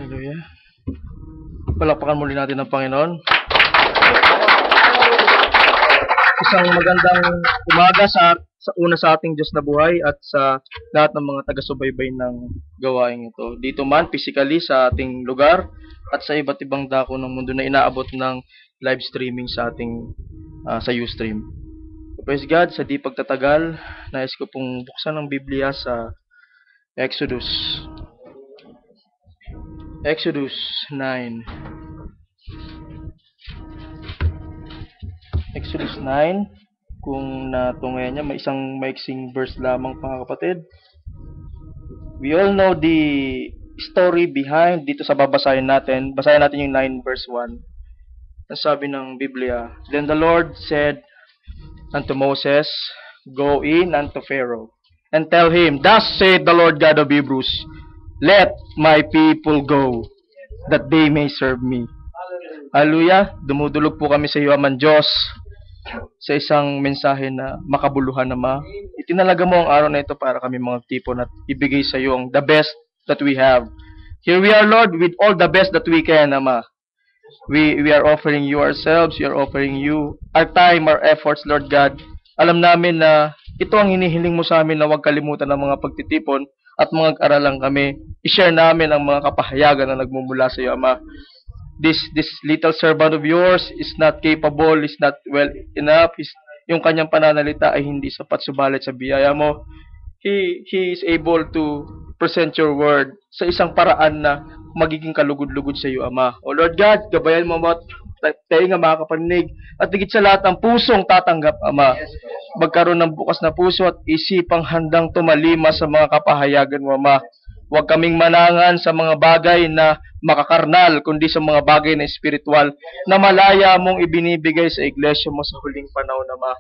Hallelujah. Palakpakan muli natin ang Panginoon. Isang magandang umaga sa ating Diyos na buhay at sa lahat ng mga taga-subaybay ng gawain ito. Dito man, physically sa ating lugar at sa iba't ibang dako ng mundo na inaabot ng live streaming sa ating sa Ustream. Praise God, sa di pagtatagal, nais ko pong buksan ang Biblia sa Exodus 9. Exodus 9, kung natungayan niya, may isang maiksing verse lamang, mga kapatid. We all know the story behind dito sa babasahin natin. Basahin natin yung 9 verse 1. Ang sabi ng Biblia, Then the Lord said unto Moses, Go in unto Pharaoh, and tell him, Thus saith the Lord God of Hebrews, Let my people go, that they may serve me. Hallelujah! Dumudulog po kami sa iyo, Aman Diyos, sa isang mensahe na makabuluhan, Ama. Itinalaga mo ang araw na ito para kami mga tipo na ibigay sa iyo ang the best that we have. Here we are, Lord, with all the best that we can, Ama. We are offering you ourselves, we are offering you our time, our efforts, Lord God. Alam namin na ito ang hinihiling mo sa amin na huwag kalimutan ng mga pagtitipon at mga aralang kami. I-share namin ang mga kapahayagan na nagmumula sa iyo, Ama. This little servant of yours is not capable, is not well enough. Yung kanyang pananalita ay hindi sapat, subalit sa biyaya mo, he is able to present your word sa isang paraan na magiging kalugod-lugod sa iyo, Ama. O Lord God, gabayan mo at tayo nga makakapaninig at higit sa lahat ang pusong tatanggap, Ama. Magkaroon ng bukas na puso at isipang handang tumalima sa mga kapahayagan mo, Ama. Huwag kaming manangan sa mga bagay na makakarnal, kundi sa mga bagay na espiritual na malaya mong ibinibigay sa iglesia mo sa huling panahon, Ama.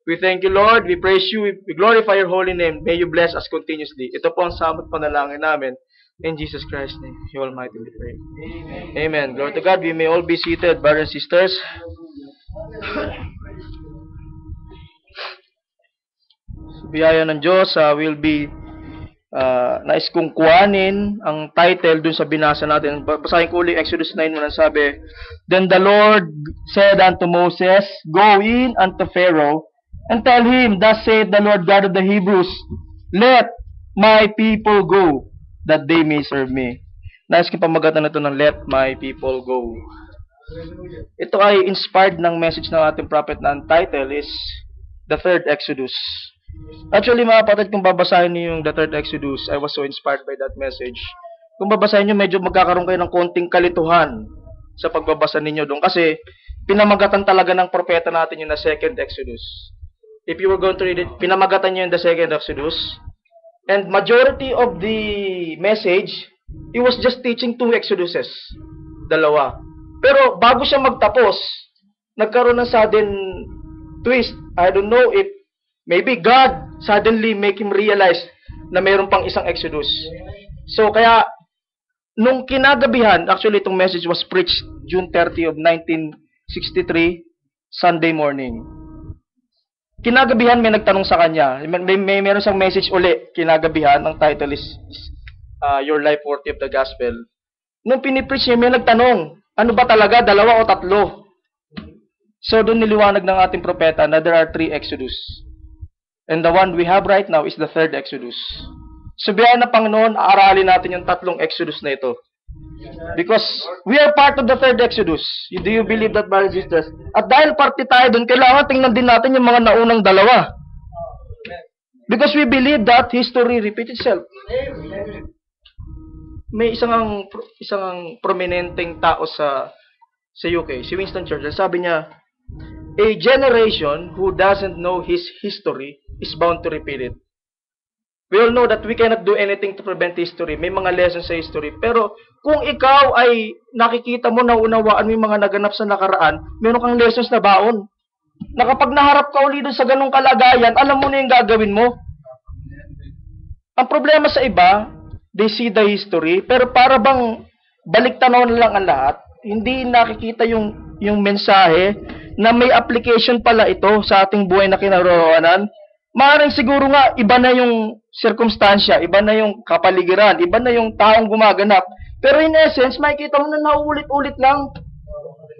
We thank you, Lord. We praise you. We glorify your holy name. May you bless us continuously. Ito po ang samot panalangin namin. In Jesus Christ's name, He Almighty we pray. Amen. Glory to God. We may all be seated, brothers and sisters. Biyaya ng Diyos, will be nais kong kuhanin ang title dun sa binasa natin. Basahin ko ulit Exodus 9 mo nang sabi, Then the Lord said unto Moses, Go in unto Pharaoh, and tell him, Thus saith the Lord God of the Hebrews, Let my people go, that they may serve me. Nais kong pamagatan na ito ng Let my people go. Ito ay inspired ng message ng ating prophet na ang title is The Third Exodus. Actually, mga kapatid, kung babasahin niyo yung The Third Exodus, I was so inspired by that message. Kung babasahin niyo, medyo magkakaroon kayo ng konting kalituhan sa pagbabasa ninyo doon. Kasi, pinamagatan talaga ng propeta natin yung na Second Exodus. If you were going to read it, pinamagatan niyo yung the Second Exodus. And majority of the message, he was just teaching 2 Exoduses. Dalawa. Pero, bago siya magtapos, nagkaroon ng sudden twist. I don't know if maybe God suddenly make him realize na mayroon pang isang Exodus. So, kaya, nung kinagabihan, actually, itong message was preached June 30 of 1963, Sunday morning. Kinagabihan, may nagtanong sa kanya. Meron siyang message uli, kinagabihan. Ang title is Your Life Worthy of the Gospel. Nung pinipreach niya, may nagtanong, ano ba talaga, 2 o 3? So, doon niliwanag ng ating propeta na there are 3 Exodus. And the one we have right now is the Third Exodus. So, biyaya na Panginoon, aaralin natin yung 3 Exodus na ito. Because we are part of the Third Exodus. Do you believe that, brothers and sisters? At dahil parte tayo doon, kailangan tingnan din natin yung mga naunang 2. Because we believe that history repeats itself. May isang prominenteng tao sa UK, si Winston Churchill, sabi niya, A generation who doesn't know his history is bound to repeat it. We all know that we cannot do anything to prevent history. May mga lessons sa history. Pero kung ikaw ay nakikita mo, naunawaan mo yung mga naganap sa nakaraan, meron kang lessons na baon. Na kapag naharap ka uli doon sa ganung kalagayan, alam mo na yung gagawin mo. Ang problema sa iba, they see the history, pero para bang balik-tanaw na lang ang lahat, hindi nakikita yung mensahe na may application pala ito sa ating buhay na kinaroroonan. Maaaring siguro nga, iba na yung circumstansya, iba na yung kapaligiran, iba na yung taong gumaganap, Pero in essence, makikita mo na nauulit-ulit lang.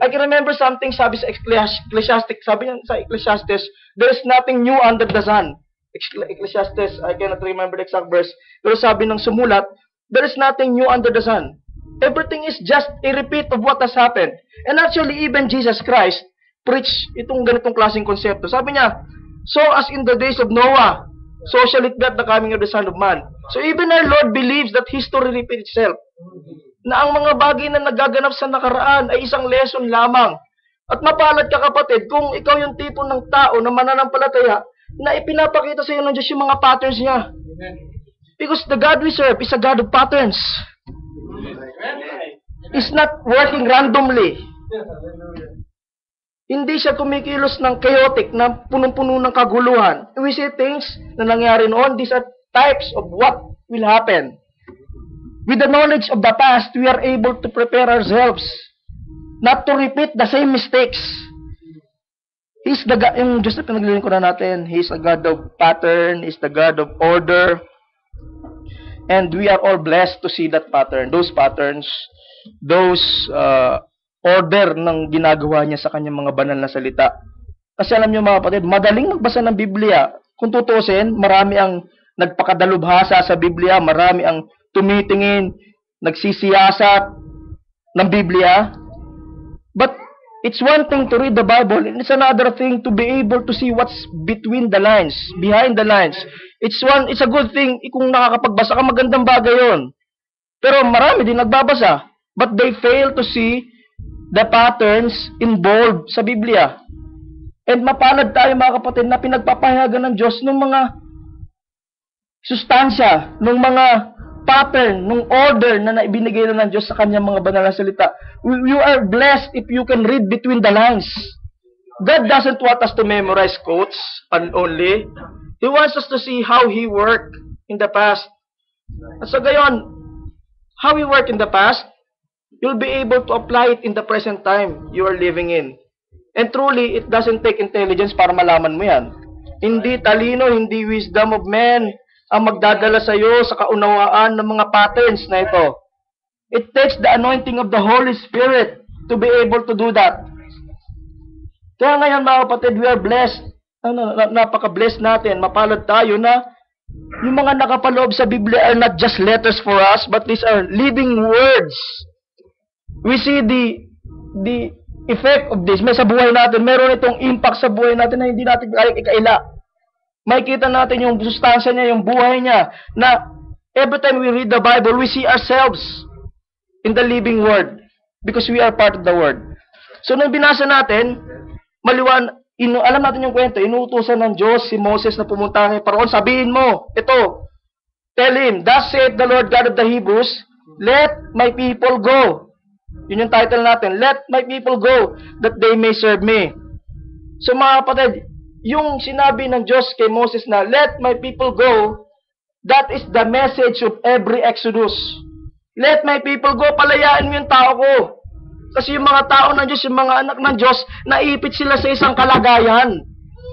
I can remember something sabi sa Ecclesiastes, sabi niya sa Ecclesiastes, there is nothing new under the sun. Ecclesiastes, I cannot remember the exact verse, pero sabi ng sumulat, there is nothing new under the sun. Everything is just a repeat of what has happened. And actually, even Jesus Christ preached itong ganitong klaseng konsepto. Sabi niya, so as in the days of Noah, so shall it be at the coming of the Son of Man. So even our Lord believes that history repeats itself. Na ang mga bagay na nagaganap sa nakaraan ay isang lesson lamang. At mapalad ka kapatid kung ikaw yung tipo ng tao na mananampalataya na ipinapakita sa iyo ng Diyos yung mga patterns niya. Because the God we serve is a God of patterns. It's not working randomly. Hindi siya kumikilos ng chaotic na punong-puno ng kaguluhan. We see things na nangyari noon. These are types of what will happen. With the knowledge of the past, we are able to prepare ourselves not to repeat the same mistakes. He's the God, yung Diyos na pinaglilingkuran natin, He's a God of pattern, He's the God of order, and we are all blessed to see that pattern, those patterns, those order ng ginagawa niya sa kanyang mga banal na salita. Kasi alam niyo mga kapatid, madaling magbasa ng Biblia. Kung tutusin, marami ang nagpakadalubhasa sa Biblia, marami ang tumitingin, nagsisiyasat ng Biblia. But it's one thing to read the Bible, and it's another thing to be able to see what's between the lines, behind the lines. It's a good thing kung nakakapagbasa ka, magandang bagay yun. Pero marami din nagbabasa, but they fail to see the patterns involved sa Biblia. And mapalad tayo mga kapatid na pinagpapahayagan ng Diyos ng mga sustansya, ng mga pattern, ng order na naibinigay na ng Diyos sa kanyang mga banal na salita. You are blessed if you can read between the lines. God doesn't want us to memorize quotes only. He wants us to see how He worked in the past. At sa gayon, how He worked in the past, you'll be able to apply it in the present time you are living in. And truly, it doesn't take intelligence para malaman mo yan. Hindi talino, hindi wisdom of men ang magdadala sa iyo sa kaunawaan ng mga patterns na ito. It takes the anointing of the Holy Spirit to be able to do that. Kaya ngayon mga kapatid, we are blessed. Napaka-blessed natin. Mapalad tayo na yung mga nakapaloob sa Biblia are not just letters for us, but these are living words. We see the effect of this. May sa buhay natin, meron itong impact sa buhay natin na hindi natin kaya ikaila. Makikita natin yung sustansya niya, yung buhay niya, na every time we read the Bible, we see ourselves in the living Word because we are part of the Word. So, nung binasa natin, alam natin yung kwento, inuutusan ng Diyos si Moses na pumunta kay Paraon, sabihin mo, ito, tell him, thus saith the Lord God of the Hebrews, let my people go. Yun yung title natin, let my people go, that they may serve me. So mga kapatid, yung sinabi ng Diyos kay Moses na, let my people go, that is the message of every Exodus. Let my people go, palayaan mo yung tao ko. Kasi yung mga tao ng Diyos, yung mga anak ng Diyos, naipit sila sa isang kalagayan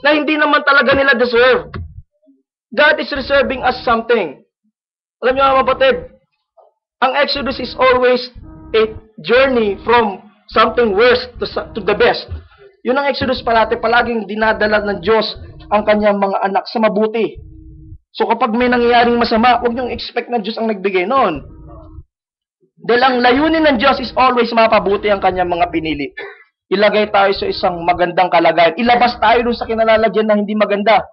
na hindi naman talaga nila deserve. God is reserving us something. Alam niyo mga kapatid, ang Exodus is always a journey from something worse to the best. Yun ang Exodus palaging dinadala ng Diyos ang kanyang mga anak sa mabuti. So kapag may nangyayaring masama, huwag niyong expect na Diyos ang nagbigay noon. Dahil ang layunin ng Diyos is always mapabuti ang kanyang mga pinili. Ilagay tayo sa isang magandang kalagayan. Ilabas tayo dun sa kinalalagyan na hindi maganda.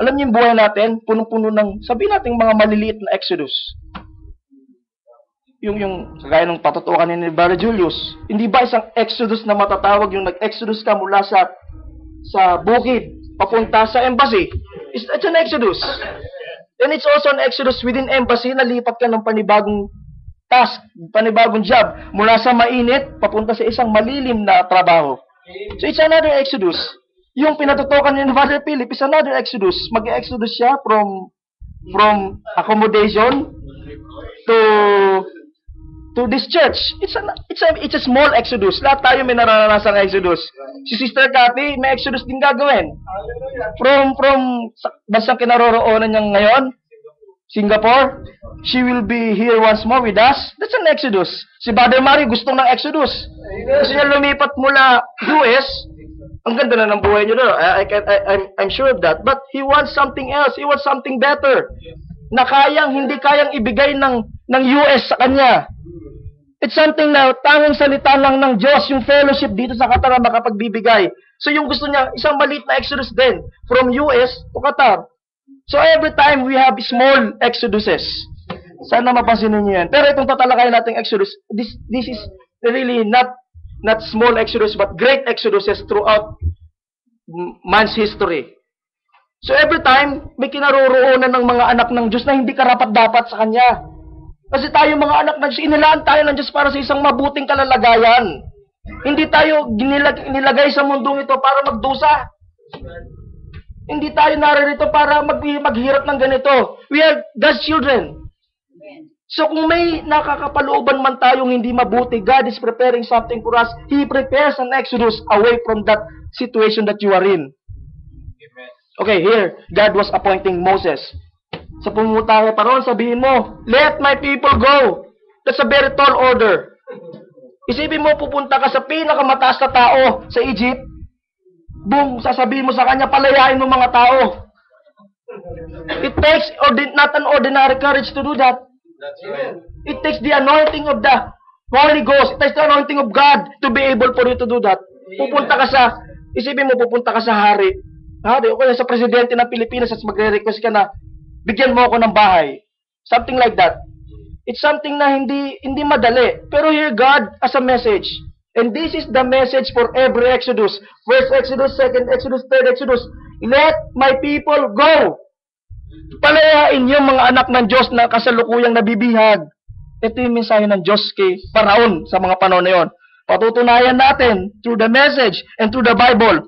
Alam niyo yung buhay natin, punong-puno ng, sabihin natin mga maliliit na Exodus. Yung kagaya ng patutukan ni Brother Julius, hindi ba isang Exodus na matatawag yung nag-Exodus ka mula sa bukid, papunta sa embassy? It's an Exodus. And it's also an Exodus within embassy, nalipat ka ng panibagong task, panibagong job, mula sa mainit, papunta sa isang malilim na trabaho. So it's another Exodus. Yung pinatutukan ni Brother Philip is another Exodus. Mag-Exodus siya from accommodation to this church. It's a small Exodus. Lahat tayo may nararanasang Exodus. Si Sister Cathy, may Exodus din gagawin. From bansang kinaroroonan niya ngayon, Singapore, she will be here once more with us. That's an Exodus. Si Brother Mario gustong ng Exodus. Gusto niya lumipat mula US. Ang ganda na ng buhay niyo doon. I'm sure of that. But he wants something else. He wants something better. Na hindi kayang ibigay ng US sa kanya. It's something na tanging salita lang ng Diyos, yung fellowship dito sa Qatar ang makapagbibigay. So yung gusto niya, isang maliit na Exodus din, from US to Qatar. So every time we have small Exoduses. Sana mapansin niyo yan. Pero itong tatalakayin nating Exodus, this is really not small Exodus, but great Exoduses throughout man's history. So every time, may kinaroroonan ng mga anak ng Diyos na hindi karapat-dapat sa Kanya. Kasi tayo mga anak ng Diyos, inilaan tayo ng Diyos para sa isang mabuting kalalagayan. Hindi tayo nilagay sa mundong ito para magdusa. Hindi tayo naririto para maghirap ng ganito. We are God's children. So kung may nakakapalooban man tayong hindi mabuti, God is preparing something for us. He prepares an Exodus away from that situation that you are in. Okay, here, God was appointing Moses. Sa pumutahe pa ron, sabihin mo, let my people go. That's a very tall order. Isipin mo, pupunta ka sa pinakamataas na tao sa Egypt. Boom, sasabihin mo sa kanya, palayain mo mga tao. It takes not an ordinary courage to do that. That's right. It takes the anointing of the Holy Ghost. It takes the anointing of God to be able for you to do that. Pupunta ka sa, isipin mo, pupunta ka sa hari. Hari, o kaya sa presidente ng Pilipinas at magre-request ka na, bigyan mo ako ng bahay. Something like that. It's something na hindi madali. Pero here God as a message. And this is the message for every Exodus. First Exodus, second Exodus, third Exodus. Let my people go. Palayain yung mga anak ng Diyos na kasalukuyang nabibihag. Ito yung mensahe ng Diyos kay Paraon sa mga panahon na yun. Patutunayan natin through the message and through the Bible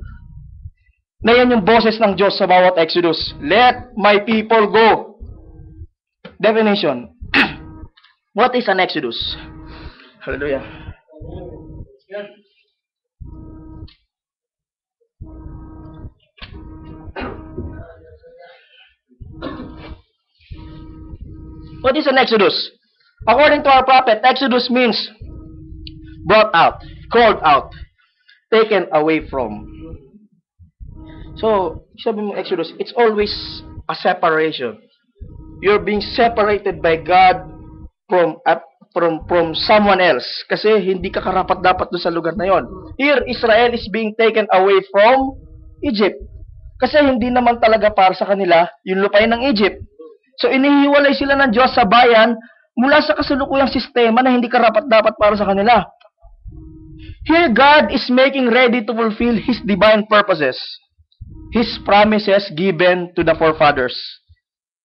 na yan yung boses ng Diyos sa bawat Exodus. Let my people go. Definition. What is an Exodus? Hallelujah. What is an Exodus? According to our prophet, Exodus means brought out, called out, taken away from. So, sabi mo Exodus, it's always a separation. You're being separated by God from someone else. Kasi hindi ka karapat-dapat doon sa lugar na yon. Here, Israel is being taken away from Egypt. Kasi hindi naman talaga para sa kanila yung lupain ng Egypt. So, inihiwalay sila ng Diyos sa bayan mula sa kasalukuyang sistema na hindi karapat-dapat para sa kanila. Here, God is making ready to fulfill His divine purposes. His promises given to the forefathers.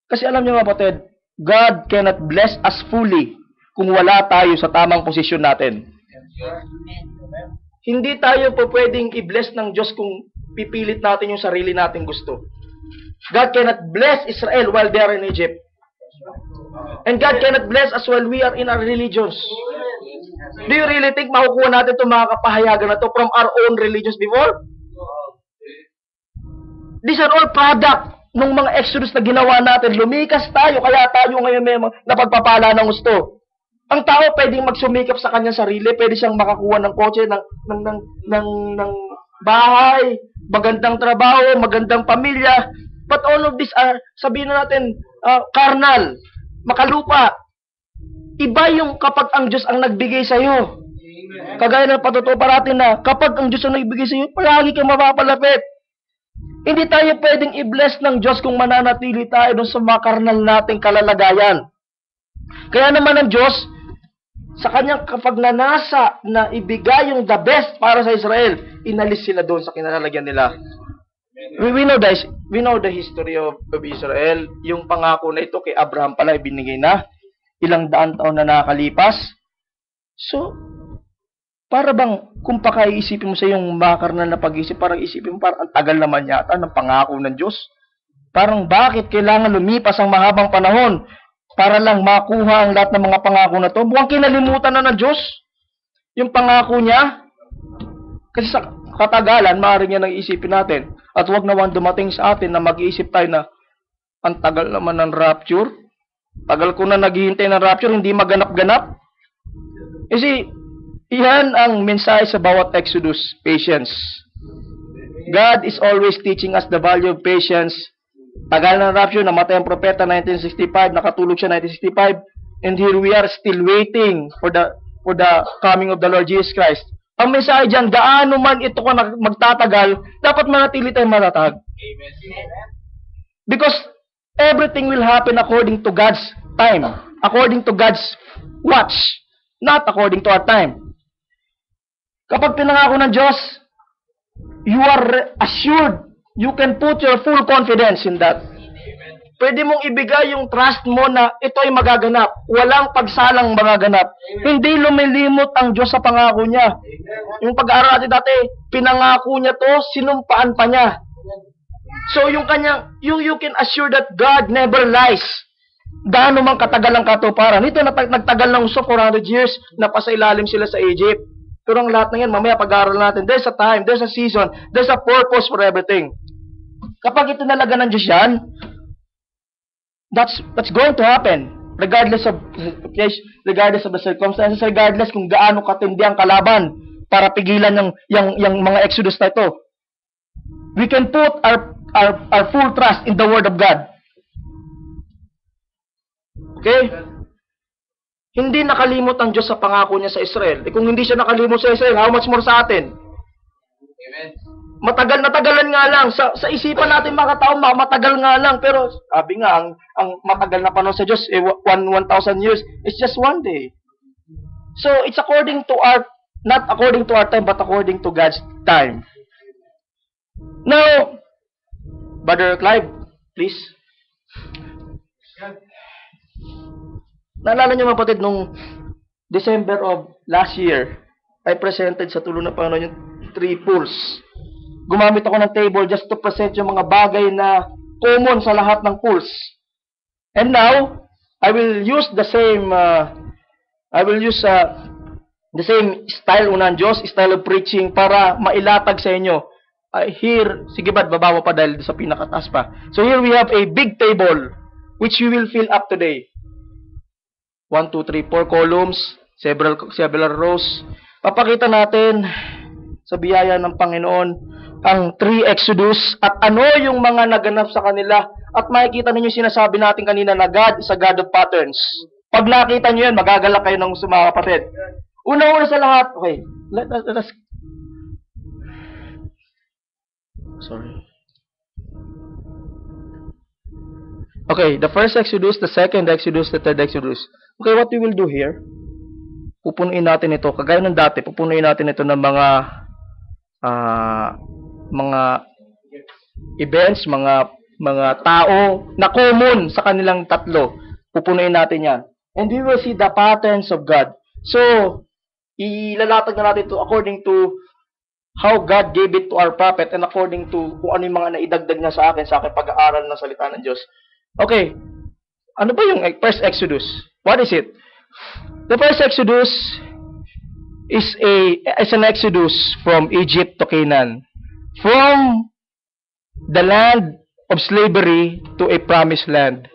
Kasi alam niyo mga kapatid, God cannot bless us fully kung wala tayo sa tamang posisyon natin. Hindi tayo po pwedeng i-bless ng Diyos kung pipilit natin yung sarili nating gusto. God cannot bless Israel while they are in Egypt. And God cannot bless us while we are in our religions. Do you really think makukuha natin itong mga kapahayagan na to from our own religions before? These are all product ng mga Exodus na ginawa natin. Lumikas tayo, kaya tayo ngayon may napagpapala ng gusto. Ang tao pwedeng magsumikap sa kanyang sarili, pwede siyang makakuha ng kotse, ng bahay, magandang trabaho, magandang pamilya. But all of these are, sabihin na natin, carnal, makalupa. Iba yung kapag ang Diyos ang nagbigay sa iyo. Kagaya ng patutuo parating na, kapag ang Diyos ang nagbigay sa iyo, palagi kang mapapalapit. Hindi tayo pwedeng i-bless ng Diyos kung mananatili tayo dun sa mga karnal nating kalalagayan. Kaya naman ang Diyos, sa kanyang kapag nanasa na ibigay yung the best para sa Israel, inalis sila doon sa kinalalagyan nila. We know the history of Israel. Yung pangako na ito kay Abraham pala ibinigay na. Ilang daan taon na nakakalipas. So, para bang kung pakaiisipin mo sa yung makarnal na pag-isip, parang isipin mo parang ang tagal naman yata ng pangako ng Diyos. Parang bakit kailangan lumipas ang mahabang panahon para lang makuha ang lahat ng mga pangako na to? Mukhang kinalimutan na ng Diyos yung pangako niya. Kasi sa katagalan, maaaring yan ang isipin natin. At huwag naman dumating sa atin na mag-iisip tayo na ang tagal naman ng rapture. Tagal ko na naghihintay ng rapture, hindi maganap-ganap. Kasi, iyan ang mensahe sa bawat Exodus, patience. God is always teaching us the value of patience. Tagal ng rapture, namatay ang propeta 1965, nakatulog siya 1965, and here we are still waiting for the coming of the Lord Jesus Christ. Ang mensahe dyan, gaano man ito ka magtatagal, dapat manatili tayong matatag. Amen. Because everything will happen according to God's time, according to God's watch, not according to our time. Kapag pinangako ng Diyos, you are assured, you can put your full confidence in that. Pwede mong ibigay yung trust mo na ito ay magaganap. Walang pagsalang magaganap. Hindi lumilimot ang Diyos sa pangako niya. Yung pag-aaral natin dati, pinangako niya to, sinumpaan pa niya. So yung kanyang, you can assure that God never lies. Gaano man katagal ang katuparan. Ito nagtagal ng 400 years, napasa ilalim sila sa Egypt. Pero ang lahat ng yan, mamaya pag-aaral natin, there's a time, there's a season, there's a purpose for everything. Kapag ito nalaga ng Diyos yan, that's going to happen. Regardless of the circumstances, regardless kung gaano katindi ang kalaban para pigilan yung mga Exodus na ito. We can put our full trust in the Word of God. Okay? Hindi nakalimot ang Diyos sa pangako niya sa Israel. Kung hindi siya nakalimot sa Israel, how much more sa atin? Amen. Matagal na tagalan nga lang. Sa isipan natin mga tao, matagal nga lang. Pero sabi nga, ang matagal na panahon sa Diyos, 1,000 years, it's just one day. So, it's according to not according to our time, but according to God's time. Now, Brother Clive, please. Naalala niyo mga kapatid, nung December of last year, I presented sa tulong ng Panginoon yung 3 pools. Gumamit ako ng table just to present yung mga bagay na common sa lahat ng pools. And now, I will use the same style ng Diyos, style of preaching para mailatag sa inyo. Here, sige ba't baba mo pa dahil sa pinakataas pa. So here we have a big table which we will fill up today. 1, 2, 3, 4 columns, several rows. Papakita natin sa biyaya ng Panginoon ang 3 Exodus at ano yung mga naganap sa kanila. At makikita ninyo sinasabi natin kanina na God is a God of patterns. Pag nakita nyo yan, magagalak kayo ng mga kapatid. Una-una sa lahat, okay, let us... Sorry. Okay, the first Exodus, the second Exodus, the third Exodus. Okay, what we will do here, pupunuin natin ito, kagaya ng dati, pupunuin natin ito ng mga events, mga tao na common sa kanilang tatlo. Pupunuin natin yan. And we will see the patterns of God. So, ilalatag na natin ito according to how God gave it to our prophet and according to kung ano yung mga naidagdag niya sa akin pag-aaral ng salita ng Diyos. Okay, ano ba yung first Exodus? What is it? The first Exodus is an Exodus from Egypt to Canaan. From the land of slavery to a promised land.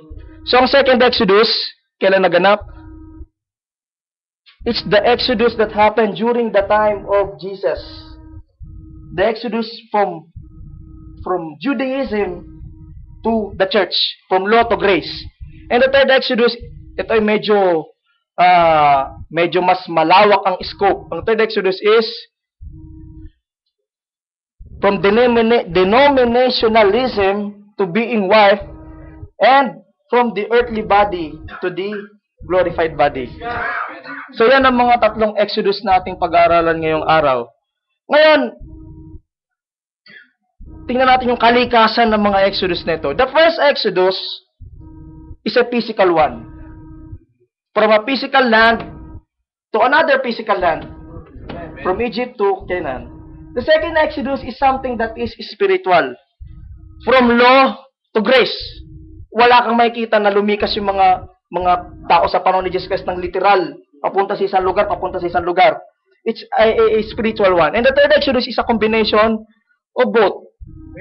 So, ang second Exodus, kailan naganap? It's the Exodus that happened during the time of Jesus. The Exodus from Judaism to the church, from law to grace. And the third Exodus, ito ay medyo mas malawak ang scope. Ang third Exodus is from denominationalism to being wife, and from the earthly body to the glorified body. So yan ang mga tatlong Exodus nating pag-aaralan ngayong araw. Ngayon, tingnan natin yung kalikasan ng mga Exodus na ito. The first Exodus is a physical one. From a physical land to another physical land. From Egypt to Canaan. The second Exodus is something that is spiritual. From law to grace. Wala kang makikita na lumikas yung mga tao sa panahon ni Jesus Christ ng literal. Papunta sa isang lugar, papunta sa isang lugar. It's a spiritual one. And the third Exodus is a combination of both.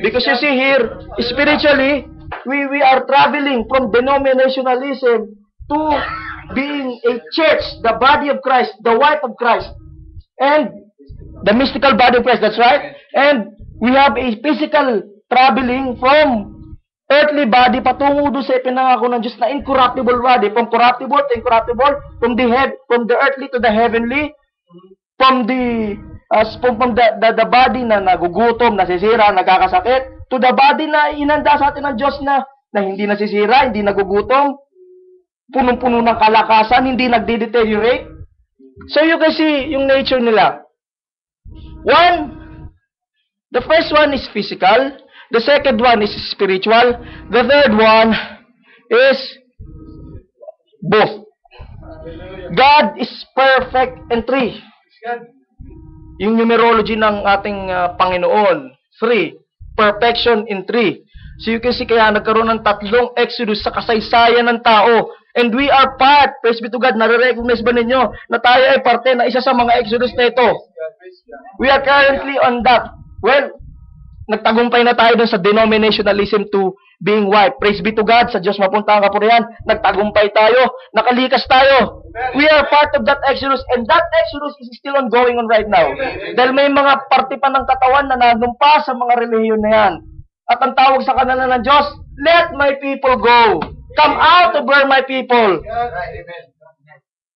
Because you see here, spiritually, we are traveling from denominationalism to being a church, the body of Christ, the wife of Christ, and the mystical body of Christ, that's right. And we have a physical traveling from earthly body patungo doon sa ipinangako ng Diyos na incorruptible body, from corruptible to incorruptible, from the earthly to the heavenly, from the body na nagugutom, nasisira, nagkakasakit, to the body na inanda sa atin ng Diyos na hindi nasisira, hindi nagugutom, punong-puno ng kalakasan, hindi nagde-deteriorate. So you can see yung nature nila. The first one is physical, the second one is spiritual, the third one is both. God is perfect in three. Yung numerology ng ating Panginoon, 3. Perfection in 3. So you can see kaya nagkaroon ng tatlong Exodus sa kasaysayan ng tao. And we are part, praise be to God, nare-recognize ba ninyo na tayo ay parte na isa sa mga Exodus na ito? We are currently on that. Well, nagtagumpay na tayo dun sa denominationalism to being white. Praise be to God, sa Diyos mapunta ang kapurihan. Nagtagumpay tayo, nakalikas tayo. We are part of that Exodus, and that Exodus is still ongoing on right now. Dahil may mga parte pa ng katawan na nanumpa sa mga relihiyon na yan. At ang tawag sa kanila ng Diyos, let my people go. Come out of where my people.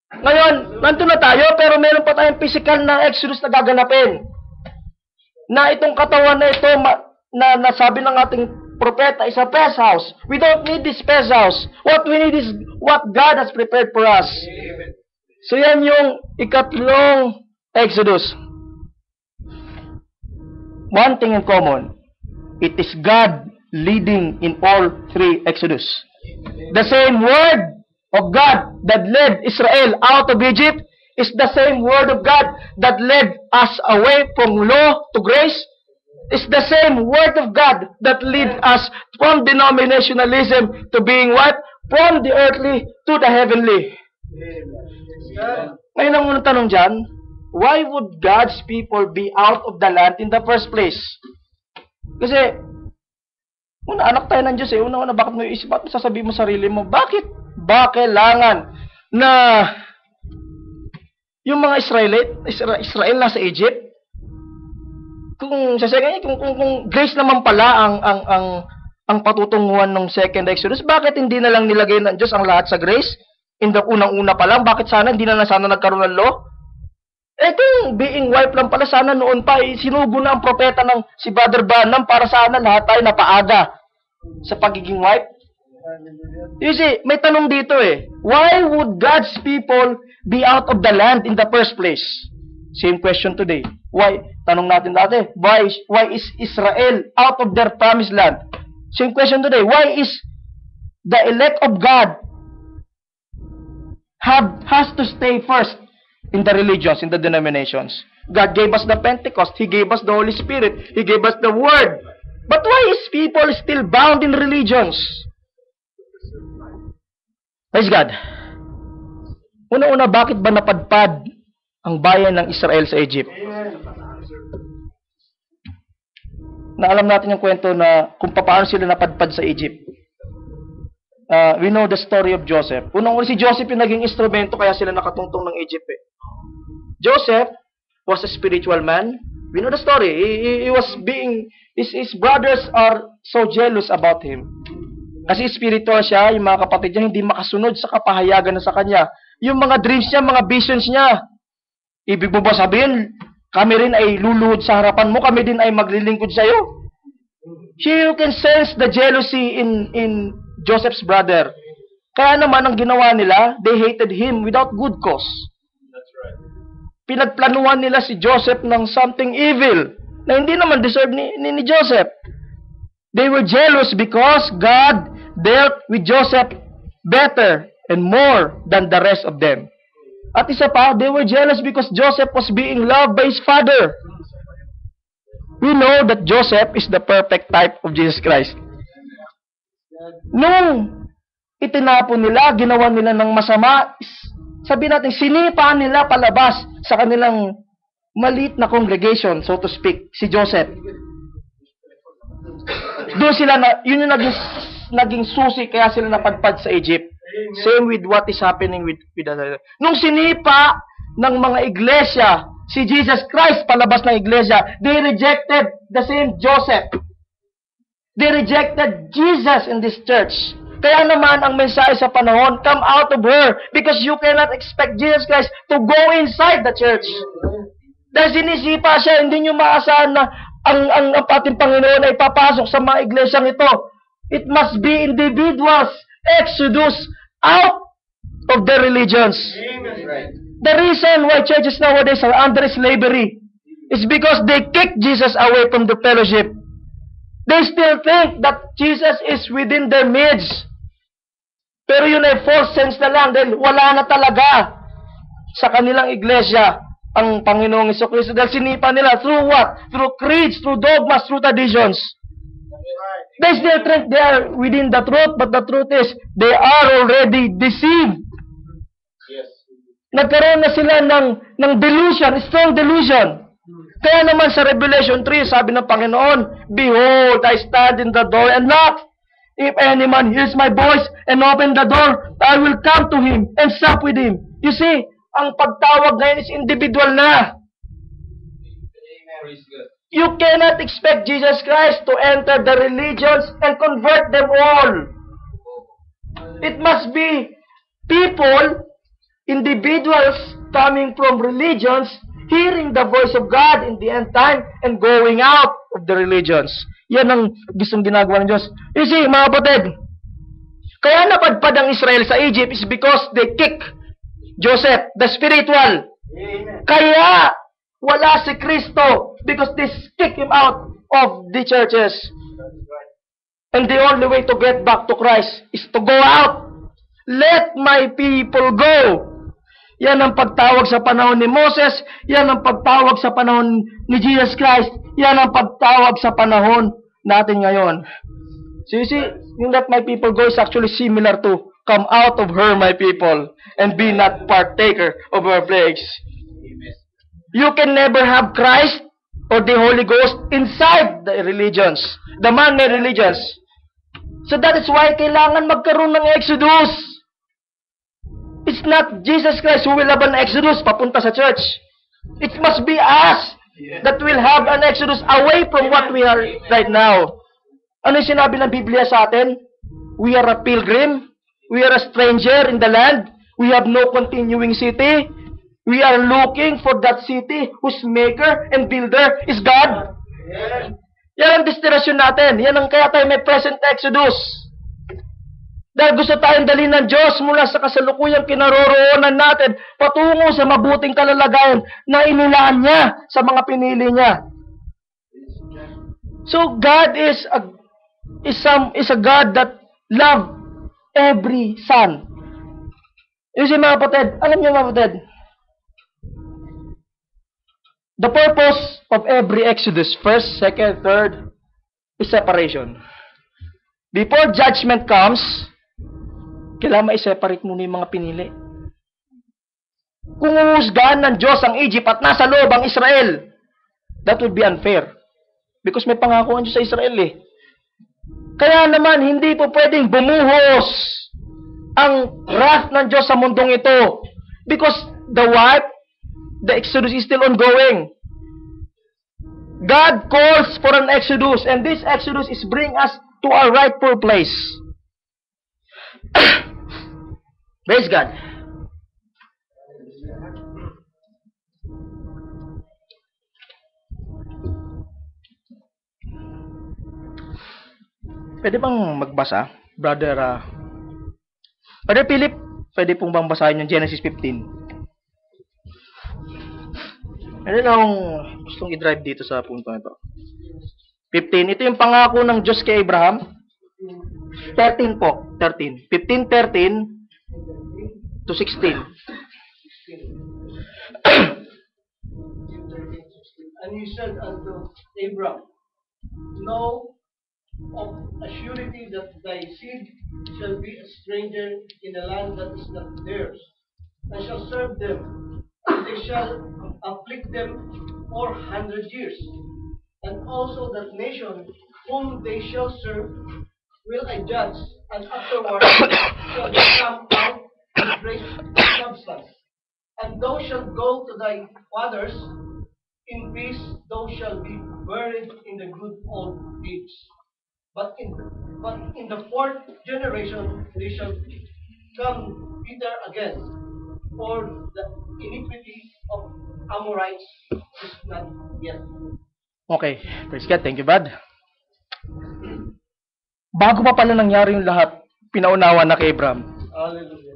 Ngayon, nandun na tayo, pero meron pa tayong physical na Exodus na gaganapin. Na itong katawan na ito, na nasabi ng ating propeta, is a pest house. We don't need this pest house. What we need is what God has prepared for us. So yan yung ikatlong Exodus. One thing in common, it is God leading in all 3 Exodus. The same word of God that led Israel out of Egypt is the same word of God that led us away from law to grace. It's the same word of God that lead us from denominationalism to being what? From the earthly to the heavenly. Ngayon ang unang tanong dyan, why would God's people be out of the land in the first place? Kasi, anak tayo ng Diyos eh. Una, bakit mo iisip? Bakit sasabihin mo sarili mo? Bakit? Kailangan na yung mga Israel nasa Egypt? Kung grace naman pala ang patutunguhan ng second Exodus, bakit hindi na lang nilagay ng Diyos ang lahat sa grace? In the unang-una pa lang, bakit sana hindi na sana nagkaroon ng law? Kung being wife lang pala, sana noon pa, sinugo na ang propeta ng si Brother Branham para sana lahat tayo napaaga sa pagiging wife. You see, may tanong dito eh. Why would God's people be out of the land in the first place? Same question today. Why? Tanong natin dati. Why is Israel out of their promised land? Same question today. Why is the elect of God has to stay first in the religions, in the denominations? God gave us the Pentecost. He gave us the Holy Spirit. He gave us the Word. But why is people still bound in religions? Praise God. Una-una, bakit ba napadpad ang bayan ng Israel sa Egypt? Na alam natin yung kwento na kung paano sila napadpad sa Egypt. We know the story of Joseph. Unang-una si Joseph yung naging instrumento kaya sila nakatungtong ng Egypt eh. Joseph was a spiritual man. We know the story. He was being, his brothers are so jealous about him. Kasi spiritual siya, yung mga kapatid niya hindi makasunod sa kapahayagan na sa kanya. Yung mga dreams niya, mga visions niya. Ibig mo ba sabihin, kami rin ay luluhod sa harapan mo, kami din ay maglilingkod sa iyo? Here you can sense the jealousy in Joseph's brother. Kaya naman ang ginawa nila, they hated him without good cause. That's right. Pinagplanuhan nila si Joseph ng something evil na hindi naman deserve ni Joseph. They were jealous because God dealt with Joseph better and more than the rest of them. At isa pa, they were jealous because Joseph was being loved by his father. We know that Joseph is the perfect type of Jesus Christ. Nung itinapon nila, ginawa nila ng masama, sabihin natin, sinipaan nila palabas sa kanilang maliit na congregation, so to speak, si Joseph. Doon sila, yun yung naging susi, kaya sila napadpad sa Egypt. Same with what is happening with us. Nung sinipa ng mga iglesia, si Jesus Christ palabas ng iglesia, they rejected the same Joseph. They rejected Jesus in this church. Kaya naman ang mensahe sa panahon, come out of her, because you cannot expect Jesus Christ to go inside the church. Dahil sinisipa siya, hindi nyo maasahan na ang ating Panginoon ay papasok sa mga iglesyang ito. It must be individuals, exodus, out of their religions. The reason why churches nowadays are under slavery is because they kick Jesus away from the fellowship. They still think that Jesus is within their midst. Pero yun ay false sense na lang dahil wala na talaga sa kanilang iglesia ang Panginoong Jesucristo. Dahil sinipa nila through what? Through creeds, through dogmas, through traditions. They still think they are within the truth, but the truth is they are already deceived. Nagkaroon na sila ng delusion, strong delusion. Kaya naman sa Revelation 3, sabi ng Panginoon, behold, I stand in the door and knock. If any man hears my voice and open the door, I will come to him and sup with him. You see, ang pagtawag ngayon is individual na. You cannot expect Jesus Christ to enter the religions and convert them all. It must be people, individuals coming from religions, hearing the voice of God in the end time and going out of the religions. Yan ang gustong ginagawa ng Diyos. You see, mga kapatid, kaya napadpad ang Israel sa Egypt is because they kick Joseph, the spiritual. Kaya wala si Kristo because they kick him out of the churches. And the only way to get back to Christ is to go out. Let my people go. Yan ang pagtawag sa panahon ni Moses. Yan ang pagtawag sa panahon ni Jesus Christ. Yan ang pagtawag sa panahon natin ngayon. So you see, yung let my people go is actually similar to come out of her, my people, and be not partaker of her plagues. You can never have Christ or the Holy Ghost inside the religions, the man-made religions. So that is why kailangan magkaroon ng Exodus. It's not Jesus Christ who will have an exodus papunta sa church. It must be us that will have an exodus away from what we are right now. Ano yung sinabi ng Biblia sa atin? We are a pilgrim. We are a stranger in the land. We have no continuing city. We are looking for that city whose maker and builder is God. Yan ang destinasyon natin. Yan ang kaya tayo may present exodus. Dahil gusto tayong dalhin ng Diyos mula sa kasalukuyang kinaroroonan natin patungo sa mabuting kalalagayan na inilaan niya sa mga pinili niya. So God is a God that love every son. You see mga kapatid, alam niyo mga kapatid, the purpose of every Exodus, first, second, third, is separation. Before judgment comes, kailangan ma-separate muna yung mga pinili. Kung uhusgahan ng Diyos ang Egypt at nasa loob ang Israel, that would be unfair. Because may pangako ang Diyos sa Israel eh. Kaya naman, hindi po pwedeng bumuhos ang wrath ng Diyos sa mundong ito. Because the Exodus is still ongoing. God calls for an Exodus, and this Exodus is bring us to our rightful place. Praise God. Pwede bang magbasa? Brother Philip, pwede pong bang basahin yung Genesis 15? Ano lang gustong i-drive dito sa punto ito? 15. Ito yung pangako ng Diyos kay Abraham. 13 po. 13. 15:13 to 16. And he said unto Abraham, know of a surety that thy seed shall be a stranger in a land that is not theirs, and shall serve them, and they shall afflict them 400 years. And also that nation whom they shall serve will I judge, and afterward shall they come out with great substance. And thou shalt go to thy fathers in peace, thou shalt be buried in the good old age. But in the fourth generation they shall come bitter again, for the iniquity of Amorites is not yet. Okay, praise God. Thank you, Bud. Bago pa pala nangyari yung lahat, pinaunawa na kay Abraham. Hallelujah.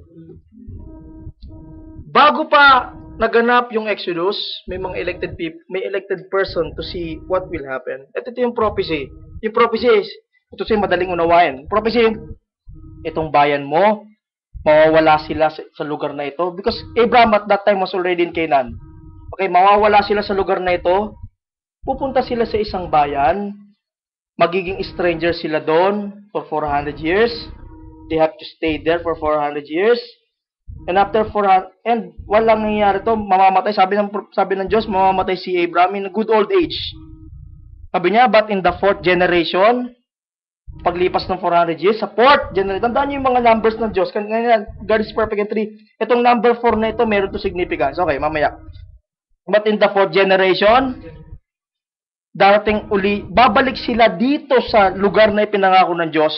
Bago pa naganap yung Exodus, may mga elected people, may elected person to see what will happen. Ito yung prophecy. Yung prophecy is, ito siya madaling unawain. Prophecy, itong bayan mo, mawawala sila sa lugar na ito. Because Abraham at that time was already in Canaan. Okay, mawawala sila sa lugar na ito. Pupunta sila sa isang bayan. Magiging stranger sila doon for 400 years. They have to stay there for 400 years. And after 400, and walang nangyayari to, mamamatay. Sabi ng Diyos, mamamatay si Abraham in a good old age. Sabi niya, but in the fourth generation, paglipas ng 400 years, sa fourth generation, tandaan niyo yung mga numbers ng Diyos. Kanina, God is perfect in 3. Itong number 4 na ito, meron to significance. Okay, mamaya. But in the fourth generation, darating uli, babalik sila dito sa lugar na ipinangako ng Diyos.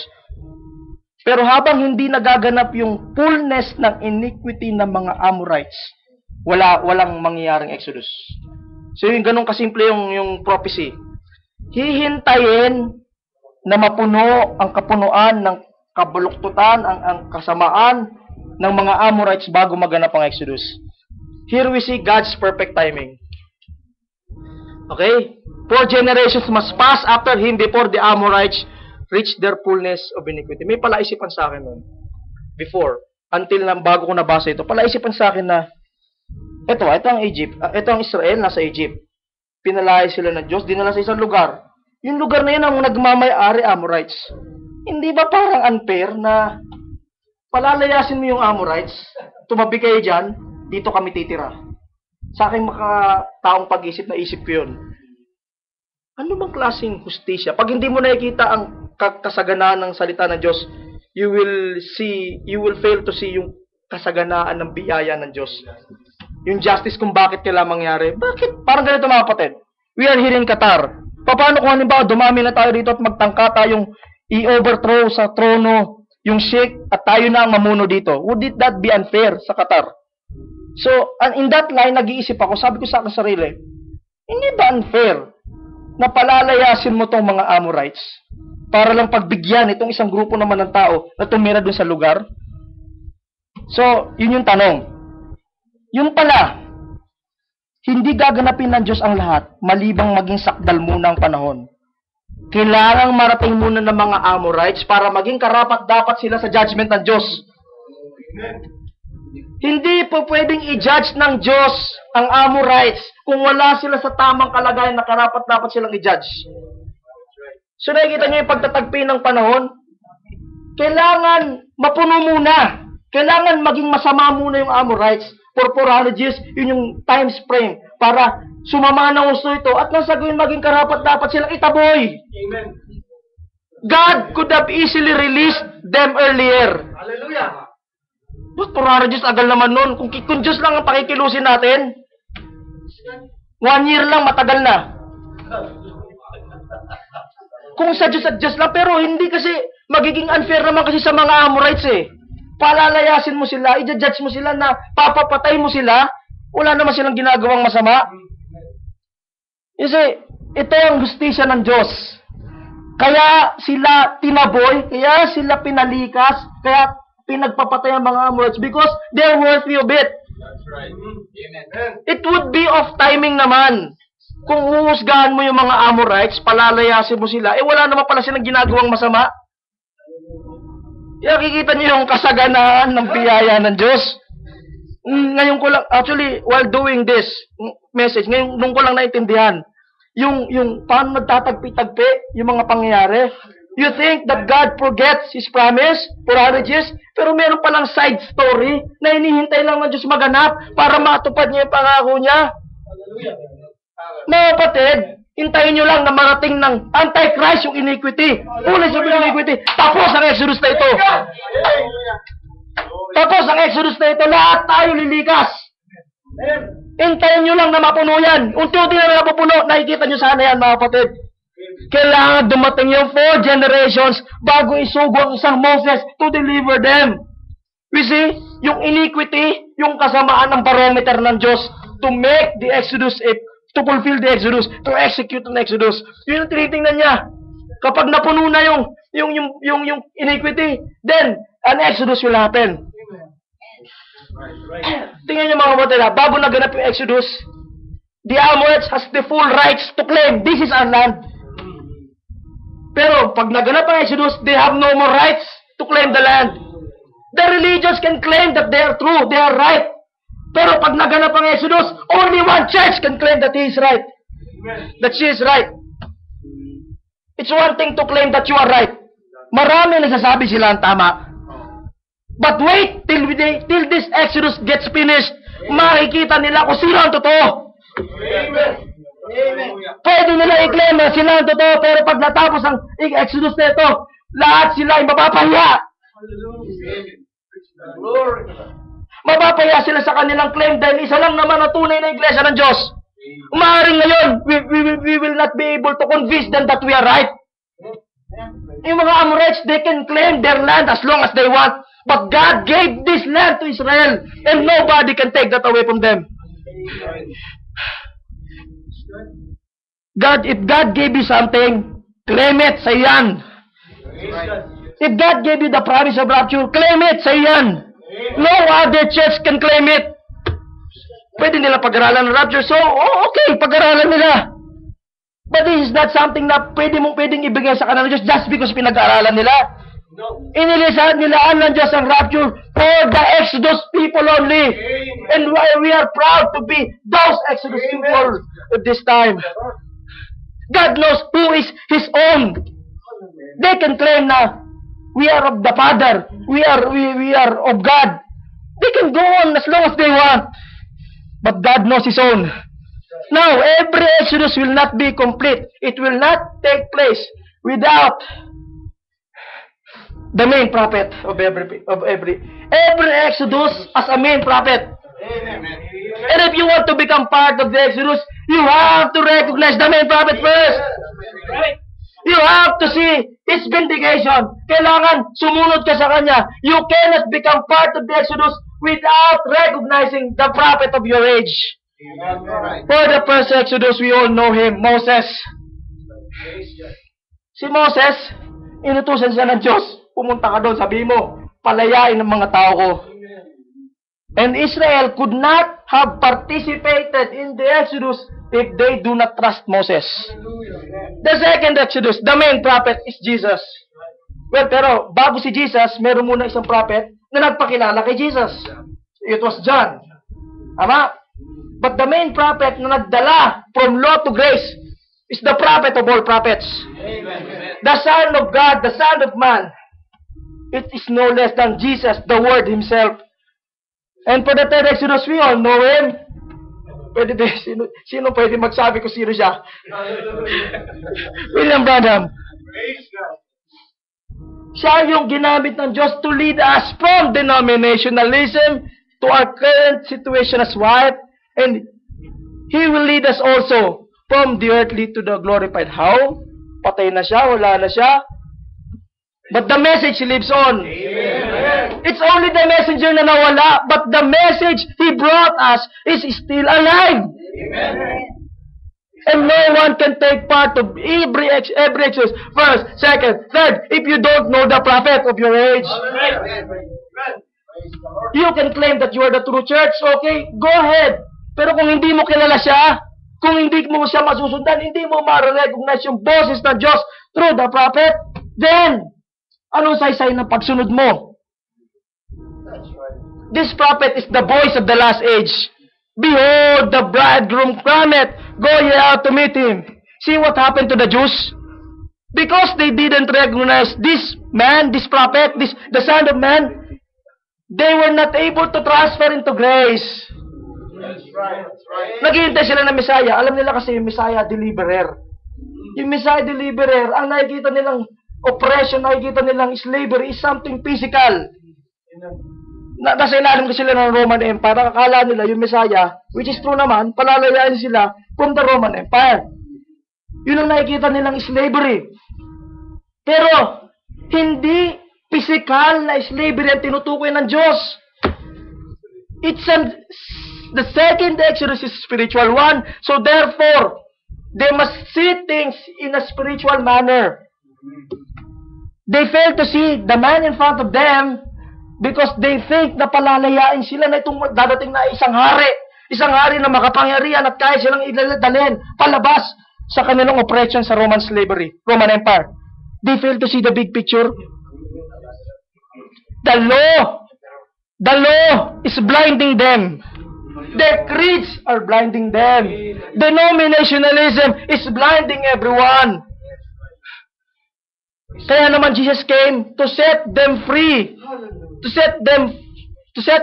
Pero habang hindi nagaganap yung fullness ng iniquity ng mga Amorites, walang mangyayaring Exodus. So yung ganun kasimple yung prophecy. Hihintayin na mapuno ang kapunuan ng kabuluktutan, ang kasamaan ng mga Amorites bago maganap ang Exodus. Here we see God's perfect timing. Okay? 4 generations must pass after him before the Amorites reach their fullness of iniquity. May palaisipan sa akin nun. Before. Until na bago ko nabasa ito. Palaisipan sa akin na ito ang Egypt. Ito ang Israel, nasa Egypt. Pinalaya sila ng Diyos, dinala sa isang lugar. Yung lugar na yun ang nagmamay-ari Amorites. Hindi ba parang unfair na palalayasin mo yung Amorites, tumabi kayo dyan, dito kami titira. Sa aking makataong pag-isip na isip ko yun. Ano bang klaseng hustisya? Pag hindi mo nakikita ang kasaganaan ng salita ng Diyos, you will fail to see yung kasaganaan ng biyaya ng Diyos. Yung justice kung bakit kailangan mangyari. Bakit? Parang ganito mga kapatid. We are here in Qatar. Paano kung halimbawa dumami na tayo dito at magtangka tayong i-overthrow sa trono yung sheikh at tayo na ang mamuno dito? Would that be unfair sa Qatar? So, in that line, nag-iisip ako, sabi ko sa aking sarili, hindi ba unfair na palalayasin mo tong mga Amorites para lang pagbigyan itong isang grupo naman ng tao na tumira dun sa lugar? So, yun yung tanong. Yun pala, hindi gaganapin ng Diyos ang lahat malibang maging sakdal muna ang panahon. Kailangang marating muna ng mga Amorites para maging karapat-dapat sila sa judgment ng Diyos. Hindi po pwedeng i-judge ng Diyos ang Amorites kung wala sila sa tamang kalagayan na karapat-dapat silang i-judge. So nakikita niyo yung pagtatagpi ng panahon? Kailangan mapuno muna. Kailangan maging masama muna yung Amorites for 400 years. Yun yung time frame para sumama ng gusto ito at nang sa gawin maging karapat-dapat silang itaboy. Amen. God could have easily released them earlier. Hallelujah. But 400 years, agal naman nun. Kung Diyos lang ang pakikilusin natin, 1 year lang, matagal na. Kung sa Diyos lang, pero hindi kasi, magiging unfair naman kasi sa mga Amorites eh. Palalayasin mo sila, i-judge mo sila na papapatay mo sila, wala naman silang ginagawang masama. Kasi, ito ang justisya ng Diyos. Kaya sila tinaboy, kaya sila pinalikas, kaya pinagpapatay ang mga Amorites because they're worthy of it. That's right. Amen. It would be of timing naman. Kung uhusgahan mo yung mga Amorites, palalayasin mo sila, wala naman pala silang ginagawang masama. Kikita niyo yung kasaganaan ng biyaya ng Diyos. Ngayon ko lang, actually, while doing this message, nung ko lang naintindihan, yung paano nagtatagpi-tagpi yung mga pangyayari. You think that God forgets His promise for 100 years, pero meron palang side story na hinihintay lang ng Diyos maganap para matupad niya yung pangako niya. Hallelujah. Mga kapatid, Hintayin nyo lang na marating ng Antichrist yung iniquity. Fullness of iniquity. Tapos ang Exodus na ito. Tapos ang Exodus na ito. Lahat tayo lilikas. Hintayin nyo lang na mapuno yan. Unti-unti na napupuno. Nakikita nyo sana yan, mga kapatid. Kailangan dumating yung 4 generations bago isugo ang isang Moses to deliver them. We see, yung iniquity, yung kasamaan ng barometer ng Diyos to make the Exodus, to fulfill the Exodus, to execute an Exodus. Yun yung tinitingnan niya. Kapag napuno na yung iniquity, then an Exodus will happen. Tingnan niyo mga kapatid, bago naganap yung Exodus, the Amorites has the full rights to claim, this is our land. Pero pag naganap ang Exodus, they have no more rights to claim the land. The religions can claim that they are true, they are right. Pero pag naganap ang Exodus, only one church can claim that he is right. That she is right. It's one thing to claim that you are right. Marami nagsasabi sila ang tama. But wait till this Exodus gets finished. Makikita nila kung sino ang totoo. Pwede nila i-claim na sila ang totoo, pero pag natapos ang Exodus na ito, lahat sila ay mapapahiya. Mapapahiya sila sa kanilang claim dahil isa lang naman ang tunay na iglesia ng Diyos. Maaaring ngayon, we will not be able to convince them that we are right. Yung mga Amorites, they can claim their land as long as they want. But God gave this land to Israel, and nobody can take that away from them. If God gave you something, claim it, sa yan. If God gave you the promise of rapture, claim it, sa yan. No other church can claim it. Pwede nila pag-aralan ng rapture, so okay, pag-aralan nila. But this is not something na pwedeng ibigay sa kanila Diyos just because pinag-aralan nila. Inilisahan nila ng Diyos ang rapture for the Exodus people only. And we are proud to be those Exodus people at this time. God knows who is His own. They can claim na we are of the Father. We are of God. They can go on as long as they want. But God knows His own. Now, every Exodus will not be complete. It will not take place without the main prophet of every Exodus as a main prophet. And if you want to become part of the Exodus, you have to recognize the main prophet first. You have to see His vindication. Kailangan sumunod ka sa Kanya. You cannot become part of the Exodus without recognizing the prophet of your age. For the first Exodus, we all know him, Moses. Si Moses, inutusan siya ng Diyos. Pumunta ka doon, sabi mo, palayain ng mga tao ko. And Israel could not have participated in the Exodus if they do not trust Moses. The second Exodus, the main prophet is Jesus. Well, pero bago si Jesus, meron muna isang prophet na nagpakilala kay Jesus. It was John. Tama? But the main prophet na nagdala from law to grace is the prophet of all prophets. Amen. The Son of God, the Son of Man. It is no less than Jesus, the Word Himself. And for the third Exodus, we all know Him. Sino pwede magsabi kung sino siya? William Branham. Siya yung ginamit ng Diyos to lead us from denominationalism to our current situation as wife. And He will lead us also from the earthly to the glorified. How? Patay na siya, wala na siya. But the message lives on. Amen. It's only the messenger na nawala, but the message He brought us is still alive. Amen. And no one can take part of every Exodus. First, second, third, if you don't know the prophet of your age. Amen. You can claim that you are the true church, okay? Go ahead. Pero kung hindi mo kilala siya, kung hindi mo siya masusundan, hindi mo ma-recognize yung boses ng Diyos through the prophet, then, anong saysay ng pagsunod mo? This prophet is the voice of the last age. Behold, the bridegroom cometh, go ye out to meet him. See what happened to the Jews? Because they didn't recognize this man, this prophet, the Son of Man, they were not able to transfer into grace. Naghihintay sila ng Messiah. Alam nila kasi yung Messiah deliverer. Yung Messiah deliverer, ang nakikita nilang oppression, nakikita nilang slavery is something physical. Nasa ilalim ko sila ng Roman Empire. Akala nila yung Messiah, which is true naman, palalayain sila from the Roman Empire. Yun ang nakikita nilang slavery. Pero, hindi physical na slavery ang tinutukoy ng Diyos. The second Exodus is spiritual one. So therefore, they must see things in a spiritual manner. They fail to see the man in front of them because they think na palalayain sila na itong dadating na isang hari. Isang hari na makapangyarihan at kaya silang ilaladahin palabas sa kanilang oppression sa Roman slavery, Roman Empire. They fail to see the big picture. The law is blinding them. Their creeds are blinding them. Denominationalism is blinding everyone. Kaya naman Jesus came to set them free. To set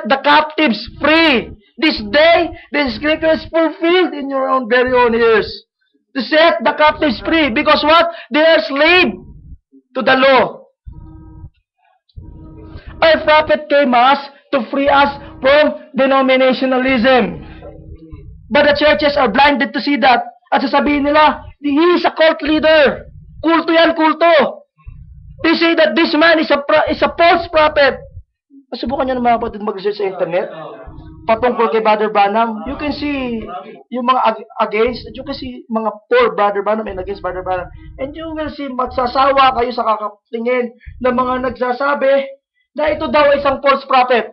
the captives free. This day, the scripture is fulfilled in your own very own ears. To set the captives free. Because what? They are slave to the law. Our prophet came us to free us from denominationalism. But the churches are blinded to see that. At sasabihin nila, he is a cult leader. Kulto yan, kulto. They say that this man is a false prophet. Masubukan nyo na mga kapatid mag-research sa internet. Patungkol kay Brother Branham, you can see yung mga against, you can see mga for Brother Branham and against Brother Branham. And you will see, magsasawa kayo sa kakatingin ng mga nagsasabi na ito daw isang false prophet.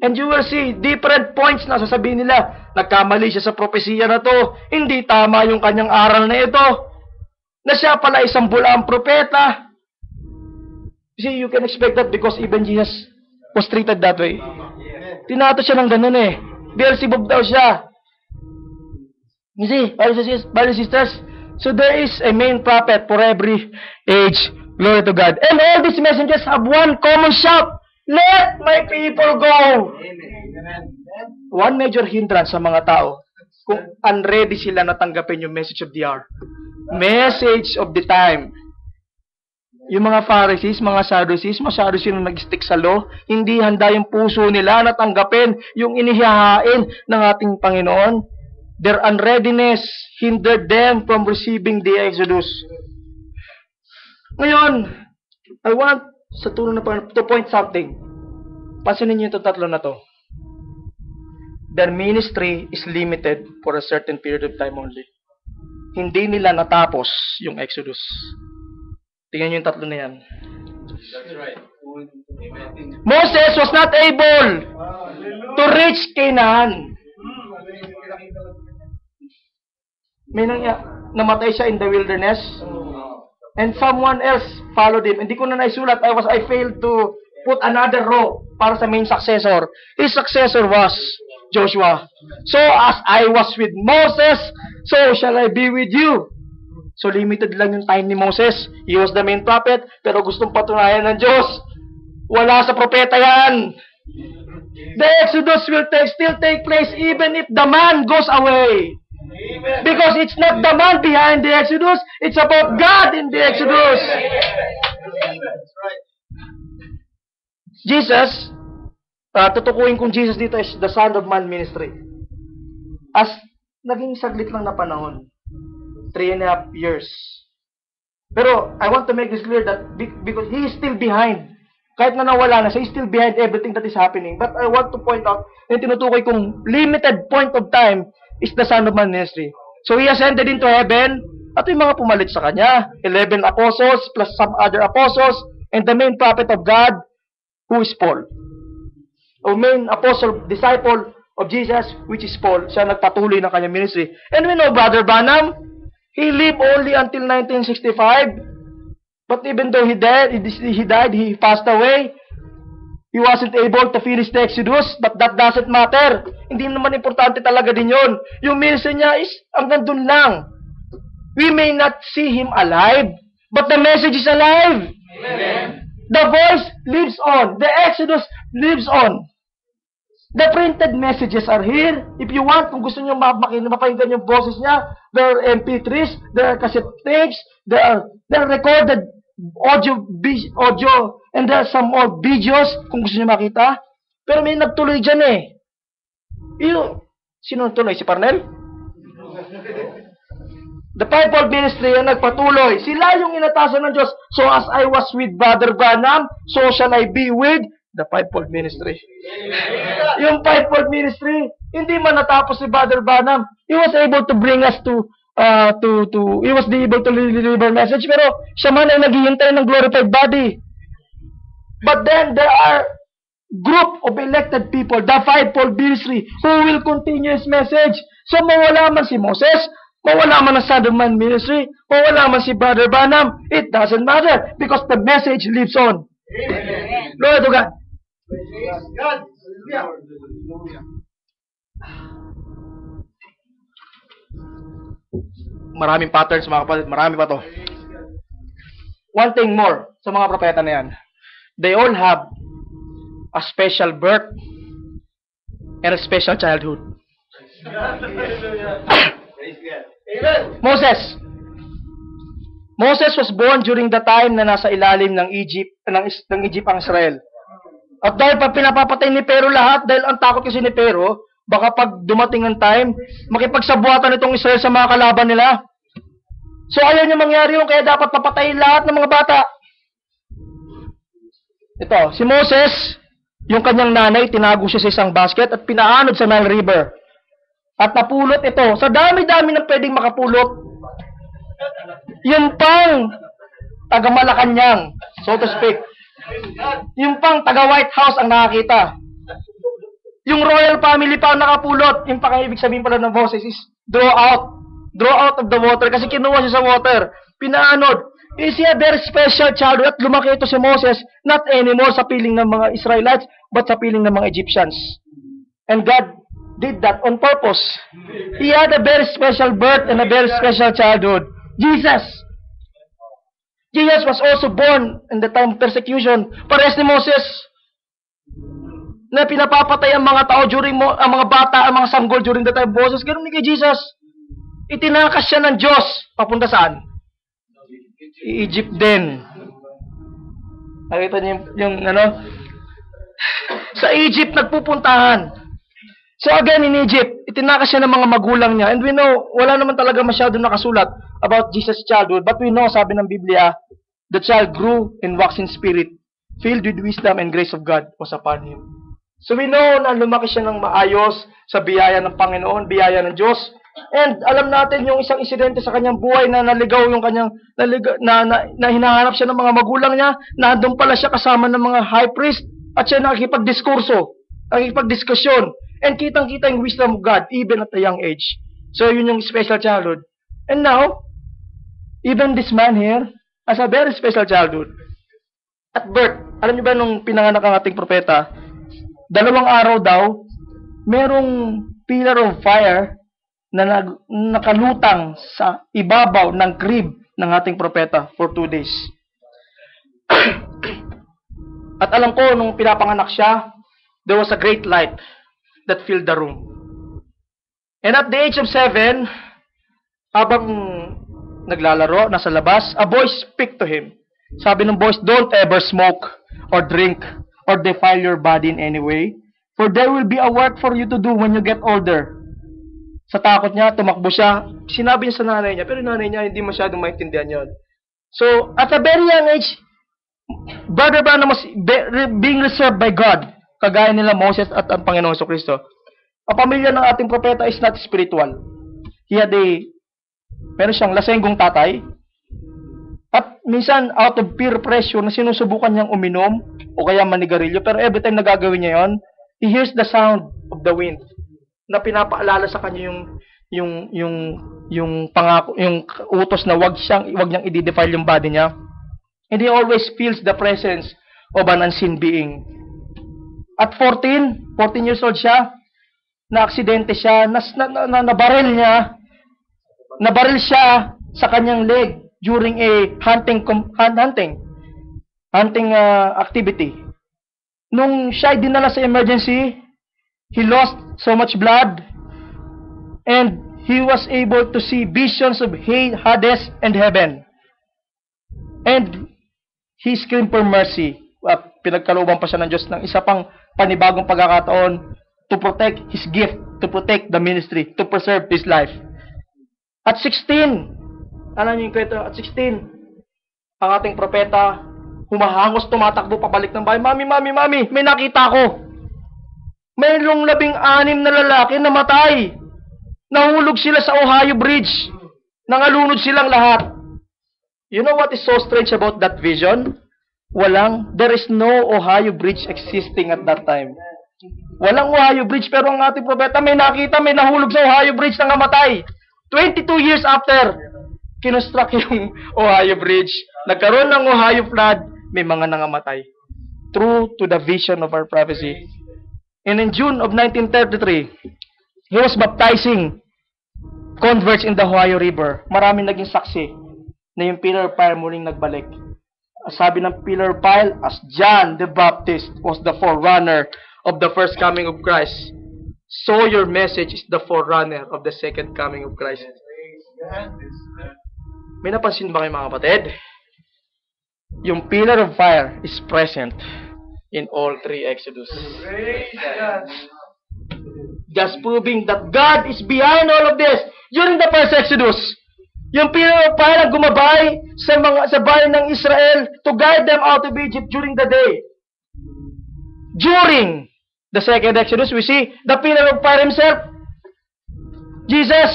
And you will see different points na sasabihin nila. Nagkamali siya sa propesiya na to. Hindi tama yung kanyang aral na ito. Na siya pala isang bulaang propeta. See, you can expect that because even Jesus was treated that way. Tinato siya ng ganun eh. Beelzebub daw siya. You see, brothers and sisters, so there is a main prophet for every age. Glory to God. And all these messengers have one common shout. Let my people go. Amen. One major hindrance sa mga tao kung unready sila natanggapin yung message of the hour. Message of the time. Yung mga Pharisees, mga Sadducees, masyado silang nag-stick sa law. Hindi handa yung puso nila na tanggapin yung inihahain ng ating Panginoon. Their unreadiness hindered them from receiving the Exodus. Ngayon, I want sa tulong na to point something. Pansinin niyo itong tatlo na to. Their ministry is limited for a certain period of time only. Hindi nila natapos yung Exodus. Tingnan niyo yung tatlo na yan. That's right. Moses was not able to reach Canaan. May namatay siya in the wilderness. And someone else followed him. Hindi ko na naisulat. I failed to put another row para sa main successor. His successor was Joshua. So as I was with Moses, so shall I be with you. So limited lang yung time ni Moses. He was the main prophet, pero gustong patunayan ng Diyos. Wala sa propeta yan. The Exodus will still take place even if the man goes away. Because it's not the man behind the Exodus, it's about God in the Exodus. Jesus, tutukuyin kong Jesus dito is the Son of Man ministry. As naging saglit lang na panahon, 3.5 years. Pero I want to make this clear that because he is still behind. Kahit na nawala na siya, he's still behind everything that is happening. But I want to point out, yung tinutukoy kong limited point of time is the Son of Man ministry. So he ascended into heaven, at yung mga pumalit sa kanya, 11 apostles plus some other apostles, and the main prophet of God, who is Paul. O main apostle, disciple of Jesus, which is Paul. Siya nagpatuloy ng kanyang ministry. And we know Brother Branham, he lived only until 1965. But even though he died, he passed away. He wasn't able to finish the Exodus, but that doesn't matter. Hindi naman importante talaga din yun. Yung ministry niya is hanggang dun lang. We may not see him alive, but the message is alive. Amen. The voice lives on. The Exodus lives on. The printed messages are here. If you want, kung gusto nyo mapakinggan yung boses niya, there are MP3s, there are cassette tapes, there are recorded audio, and there are some more videos, kung gusto nyo makita. Pero may nagtuloy dyan eh. Sino nagtuloy? Si Parnell? The fivefold ministry ang nagpatuloy. Sila yung inatasan ng Diyos. So as I was with Brother Branham, so shall I be with the fivefold ministry. Yung fivefold ministry, hindi man natapos si Brother Branham. He was able to bring us he was able to deliver message, pero siya man ay naghihintay ng glorified body. But then there are group of elected people, the fivefold ministry, who will continue his message. So mawala man si Moses, mawala man ang Son of Man ministry, mawala man si Brother Branham, it doesn't matter because the message lives on. Amen. Glory to God. Praise God. Hallelujah. Maraming patterns mga kapatid, marami pa to. One thing more sa mga propeta na yan. They all have a special birth and a special childhood. Praise God. Amen. Moses was born during the time na nasa ilalim ng Egypt ang Israel. At dahil pa pinapapatay ni Pero lahat, dahil ang takot kasi ni Pero, baka pag dumating ang time, makipagsabuatan itong Israel sa mga kalaban nila. So ayaw niya mangyari yun, kaya dapat papatayin lahat ng mga bata. Ito, si Moses, yung kanyang nanay, tinago siya sa isang basket at pinaanod sa Nile River. At napulot ito. Sa dami-dami ng pwedeng makapulot, yung pang taga Malacanang, so to speak, yung pang taga White House ang nakakita. Yung royal family pa ang nakapulot. Yung pang-ibig sabihin pala ng Moses is draw out of the water, kasi kinuha siya sa water, pinaanod. Is he a very special child? At lumaki ito si Moses, not anymore sa piling ng mga Israelites, but sa piling ng mga Egyptians. And God did that on purpose. He had a very special birth and a very special childhood. Jesus was also born in the time of persecution. Parehas ni Moses, na pinapapatay ang mga tao ang mga bata, ang mga sanggol during the time of Moses. Ganun ni kay Jesus. Itinakas siya ng Diyos. Papunta saan? Egypt din. Nakita niyo yung sa Egypt nagpupuntahan. So again, in Egypt, itinakas siya ng mga magulang niya. And we know, wala naman talaga masyado nakasulat about Jesus' childhood. But we know, sabi ng Biblia, the child grew and waxed in spirit, filled with wisdom and grace of God was upon him. So we know na lumaki siya ng maayos sa biyaya ng Panginoon, biyaya ng Diyos. And alam natin yung isang insidente sa kanyang buhay na naligaw yung kanyang, na hinahanap siya ng mga magulang niya, na doon pala siya kasama ng mga high priest, at siya nakikipagdiskusyon. And kitang-kita yung wisdom of God, even at a young age. So, yun yung special childhood. And now, even this man here has a very special childhood. At birth, alam niyo ba nung pinanganak ang ating propeta, 2 araw daw, merong pillar of fire na nakalutang sa ibabaw ng crib ng ating propeta for 2 days. At alam ko, nung pinapanganak siya, there was a great light that filled the room. And at the age of 7, habang naglalaro, nasa labas, a voice speak to him. Sabi ng voice, don't ever smoke or drink or defile your body in any way, for there will be a work for you to do when you get older. Sa takot niya, tumakbo siya. Sinabi niya sa nanay niya, pero nanay niya hindi masyadong maintindihan yun. So, at a very young age, Brother Branham was being reserved by God, kagaya nila Moses at ang Panginoong Jesucristo. Ang pamilya ng ating propeta is not spiritual. Meron siyang lasenggong tatay, at minsan out of peer pressure na sinusubukan niyang uminom o kaya manigarilyo, pero every time na gagawin niya yon, he hears the sound of the wind na pinapaalala sa kanya yung pangako, yung utos na wag niyang i-defile yung body niya. And he always feels the presence of an unseen being. At 14 years old siya, na-aksidente siya, nabaril siya sa kanyang leg during a hunting activity. Nung siya ay dinala sa emergency, he lost so much blood, and he was able to see visions of Hades and heaven. And he screamed for mercy. Pinagkalooban pa siya ng Diyos ng isa pang panibagong pagkakataon to protect his gift, to protect the ministry, to preserve his life. At 16, alam niyo yung kwento, at 16, ang ating propeta, humahangos, tumatakbo pabalik ng bahay. Mami, may nakita ko. Mayroong 16 na lalaki na matay. Nahulog sila sa Ohio Bridge. Nangalunod silang lahat. You know what is so strange about that vision? There is no Ohio Bridge existing at that time. Walang Ohio Bridge, pero ang ating propeta may nakita, may nahulog sa Ohio Bridge na namatay. 22 years after, kinustruct yung Ohio Bridge. Nagkaroon ng Ohio flood, may mga nangamatay. True to the vision of our prophecy. And in June of 1933, he was baptizing converts in the Ohio River. Maraming naging saksi na yung pillar of fire muling nagbalik. Sabi ng pillar of fire, as John the Baptist was the forerunner of the first coming of Christ, so your message is the forerunner of the second coming of Christ. May napansin ba kayo mga kapatid? Yung pillar of fire is present in all three Exodus. Just proving that God is behind all of this. During the first Exodus, yung pillar of fire ang gumabay sa bayan ng Israel to guide them out of Egypt during the day. During the second Exodus, we see the pillar of fire himself, Jesus.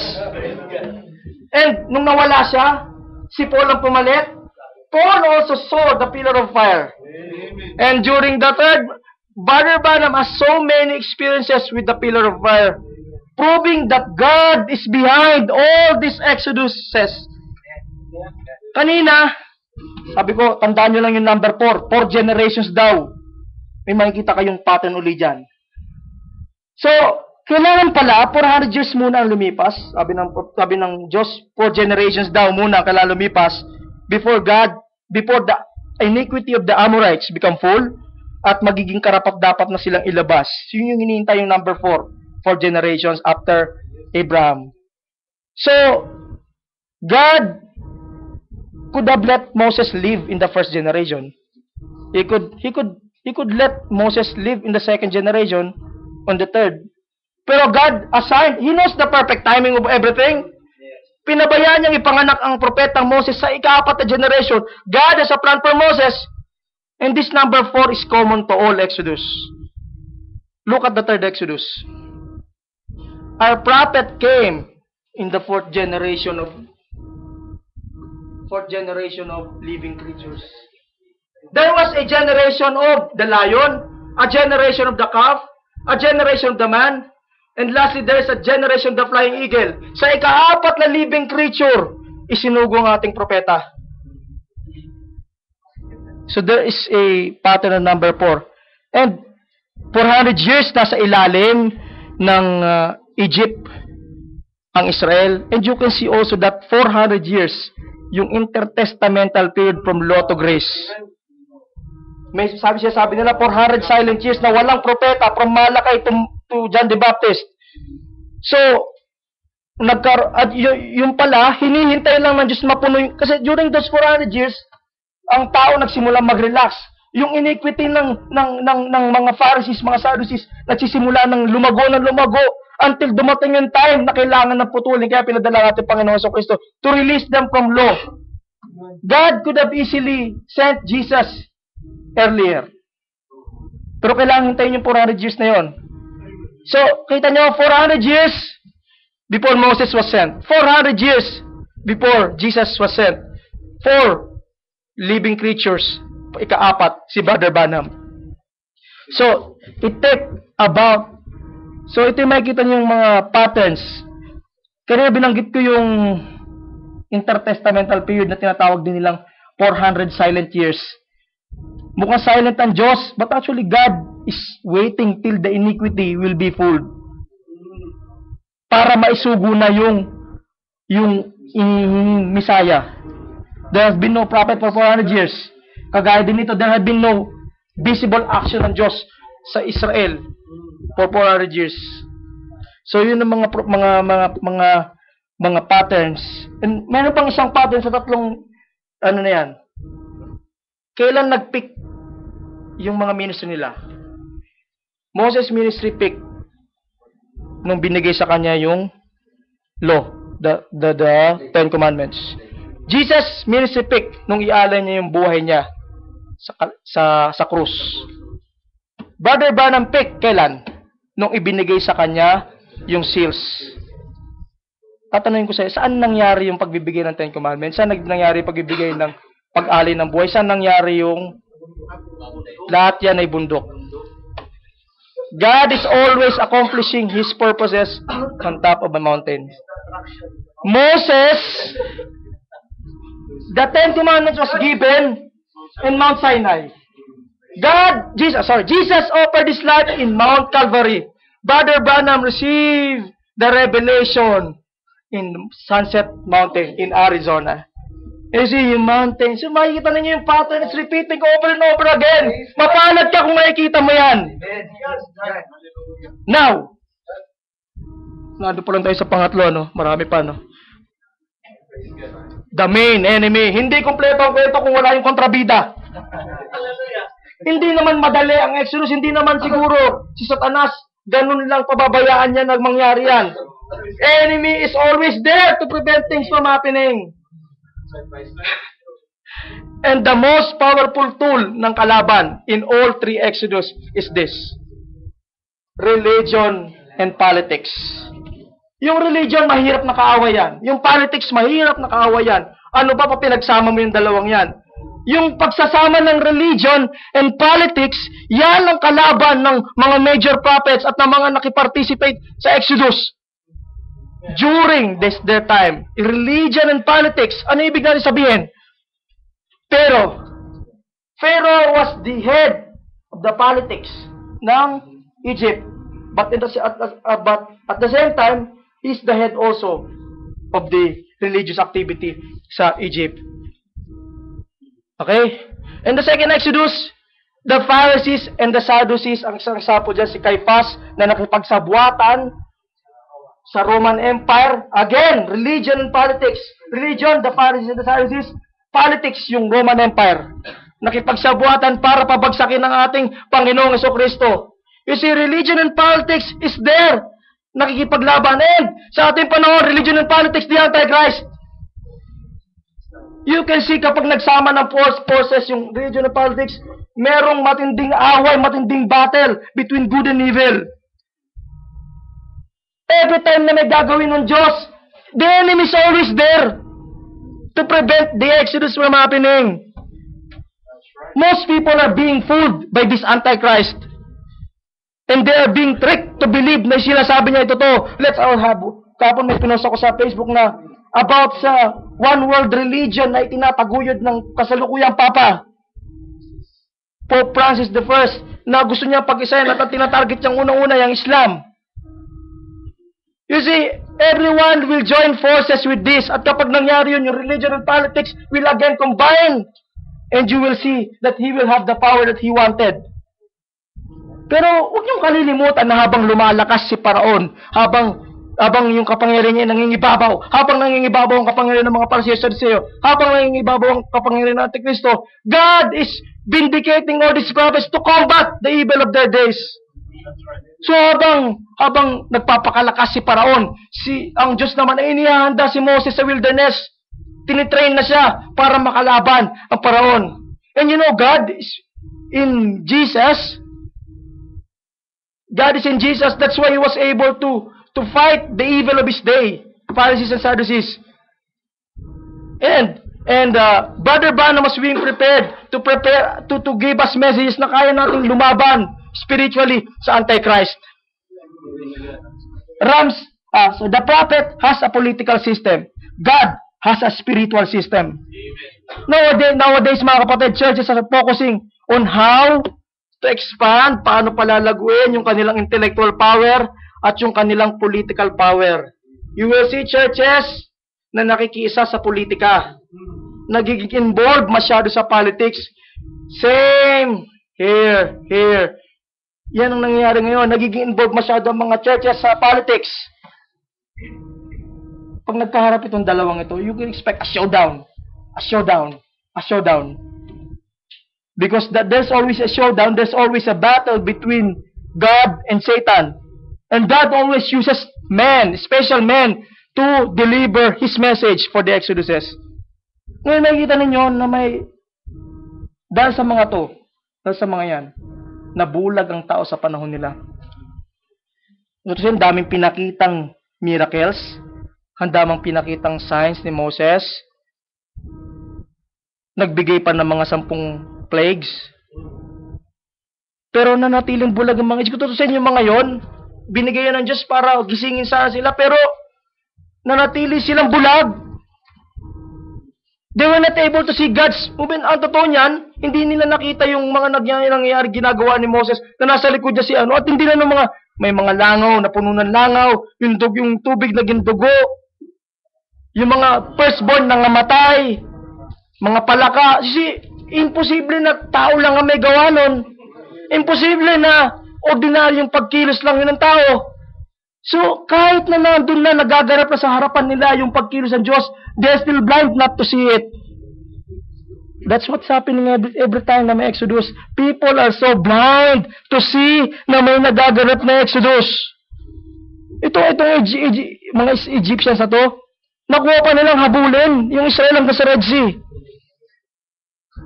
And nung nawala siya, si Paul ang pumalit. Paul also saw the pillar of fire. And during the third, Brother Branham has so many experiences with the pillar of fire, proving that God is behind all these Exoduses. Kanina, sabi ko, tandaan nyo lang yung number 4. 4 generations daw. May makikita kayong pattern uli dyan. So, kailangan pala, 400 years muna ang lumipas. Sabi ng Diyos, 4 generations daw muna kailangan lumipas before the iniquity of the Amorites become full at magiging karapat-dapat na silang ilabas. Yun yung hinihintay yung number 4 generations after Abraham. So, God could have let Moses live in the first generation. He could let Moses live in the second generation, on the third. Pero God assigned, He knows the perfect timing of everything. Pinabayaan niyang ipanganak ang propetang Moses sa ika-4 na generation. God has a plan for Moses. And this number 4 is common to all Exodus. Look at the third Exodus. Our prophet came in the fourth generation of living creatures. There was a generation of the lion, a generation of the calf, a generation of the man, and lastly, there is a generation of the flying eagle. Sa ika-4 na living creature, isinugo ang ating propeta. So there is a pattern of number 4. And 400 years nasa ilalim ng Egypt ang Israel. And you can see also that 400 years, yung intertestamental period from law to grace. May sabi nila 400 silent years na walang propeta from Malakay to John the Baptist. So, yung pala, hinihintay lang ng Diyos mapuno. Kasi during those 400 years, ang tao nagsimula mag-relax. Yung iniquity ng mga Pharisees, mga Sadducees, nagsisimula ng lumago until dumating yung time na kailangan ng putulin. Kaya pinadala natin Panginoon Kristo to release them from law. God could have easily sent Jesus earlier. Pero kailangan hintayin yung 400 years na yon. So, kita nyo, 400 years before Moses was sent. 400 years before Jesus was sent. 4 living creatures. Ika-4, si Brother Branham. So, so ito yung makikita nyo yung mga patterns. Kaya binanggit ko yung intertestamental period na tinatawag din nilang 400 silent years. Mukhang silent ang Diyos, but actually God is waiting till the iniquity will be full. Para maisugo na yung Messiah. There has been no prophet for 400 years. Kagaya din nito, there had been no visible action ng Diyos sa Israel. for 400 years. So yun ang mga patterns. And meron pang isang pattern sa tatlong ano na yan. Kailan nag-pick yung mga ministry nila? Moses ministry pick nung binigay sa kanya yung law, the Ten Commandments. Jesus ministry pick nung ialay niya yung buhay niya sa krus. Brother Branham pick kailan? Nung ibinigay sa kanya yung seals. Tatanungin ko sa'yo, saan nangyari yung pagbibigay ng Ten Commandments? Saan nangyari pagbibigay ng pag-alay ng buhay? Saan nangyari yung lahat yan ay bundok? God is always accomplishing His purposes on top of a mountain. Moses, the Ten Commandments was given in Mount Sinai. Jesus offered His life in Mount Calvary. Brother Branham received the revelation in Sunset Mountain in Arizona. You see, yung mountain. So, makikita ninyo yung pattern. It's repeating over and over again. Mapalad ka kung makikita mo yan. Now, nado pa lang tayo sa pangatlo, no? Marami pa, no? The main enemy. Hindi kompleto ang kwento kung wala yung kontrabida. Hindi naman madali ang Exodus. Hindi naman siguro si Satanas ganun lang pababayaan niya na mangyari yan. Enemy is always there to prevent things from happening. And the most powerful tool ng kalaban in all three Exodus is this: religion and politics. Yung religion, mahirap na kaaway yan. Yung politics, mahirap na kaaway yan. Ano ba pinagsama mo yung dalawang yan? Yung pagsasama ng religion and politics, yan ang kalaban ng mga major prophets at ng mga nakiparticipate sa Exodus. During their time, religion and politics, ano ibig natin sabihin? Pharaoh was the head of the politics ng Egypt. But at the same time, he's the head also of the religious activity sa Egypt. Okay? In the second Exodus, the Pharisees and the Sadducees, ang isang sapo dyan si Caiaphas, na nakipagsabwatan sa Roman Empire. Again, religion and politics. Religion, the Pharisees and the Sadducees. Politics, yung Roman Empire. Nakipagsabwatan para pabagsakin ng ating Panginoong Jesucristo. You see, religion and politics is there. Nakikipaglaban. And sa ating panahon, religion and politics, the Antichrist. You can see kapag nagsama ng forces yung religion and politics, merong matinding away, matinding battle between good and evil. Every time na may gagawin ng Diyos, the enemy is always there to prevent the Exodus from happening. Most people are being fooled by this Antichrist. And they are being tricked to believe na sinasabi niya ito to. Let's all have, kapon may pinost ako sa Facebook na about sa one world religion na itinataguyod ng kasalukuyang Papa Pope Francis I, na gusto niya pag-isayan at tinatarget niyang unang-una yung Islam. You see, everyone will join forces with this. At kapag nangyari yun, yung religion and politics will again combine. And you will see that he will have the power that he wanted. Pero huwag niyong kalilimutan na habang lumalakas si Paraon, habang yung kapangyarihan niya nangingibabaw, habang nangingibabaw ang kapangyarihan ng mga Pariseo, habang nangingibabaw ang kapangyarihan ng Antikristo, God is vindicating all these prophets to combat the evil of their days. So habang nagpapakalakas si Paraon, ang Diyos naman ay inihahanda si Moses sa wilderness. Tinitrain na siya para makalaban ang Paraon. And you know, God is in Jesus. That's why He was able to fight the evil of His day, Pharisees and Sadducees. And Brother Branham was being prepared to give us messages na kaya nating lumaban spiritually sa Antichrist. So the prophet has a political system. God has a spiritual system. Nowadays mga kapatid, churches are focusing on how to expand, paano palalaguin yung kanilang intellectual power at yung kanilang political power. You will see churches na nakikiisa sa politika, nagiging involved masyado sa politics. Same here. Yan ang nangyayari ngayon. Nagiging involved masyado ang mga churches sa politics. Pag nagkaharap itong dalawang ito, you can expect a showdown. A showdown. A showdown. Because there's always a showdown, there's always a battle between God and Satan. And God always uses men, special men, to deliver His message for the Exoduses. Ngayon nakikita ninyo na may, dahil sa mga to, dahil sa mga yan, nabulag ang tao sa panahon nila. Ito siya, daming pinakitang miracles, ang daming pinakitang signs ni Moses, nagbigay pa ng mga 10 plagues, pero nanatiling bulag ang mga Egypt. Ito sa inyo mga yon, binigay ng Diyos para gisingin sana sila, pero nanatili silang bulag. They were not able to see God's movement. Ang totoo niyan, hindi nila nakita yung mga nangyayari ginagawa ni Moses na nasa likod niya si ano, at hindi na ng mga, may mga langaw na puno ng langaw, yung tubig na gindugo, yung mga firstborn na ngamatay, mga palaka. Imposible na tao lang ang may gawa nun. Imposible na ordinaryong pagkilos lang yun ng tao. So, kahit na nandun na nagaganap na sa harapan nila yung pagkilos ng Diyos, they're still blind not to see it. That's what's happening every time na may Exodus. People are so blind to see na may nagaganap na Exodus. Itong mga Egyptians na to, nakuha pa nilang habulin yung Israel hanggang sa Red Sea.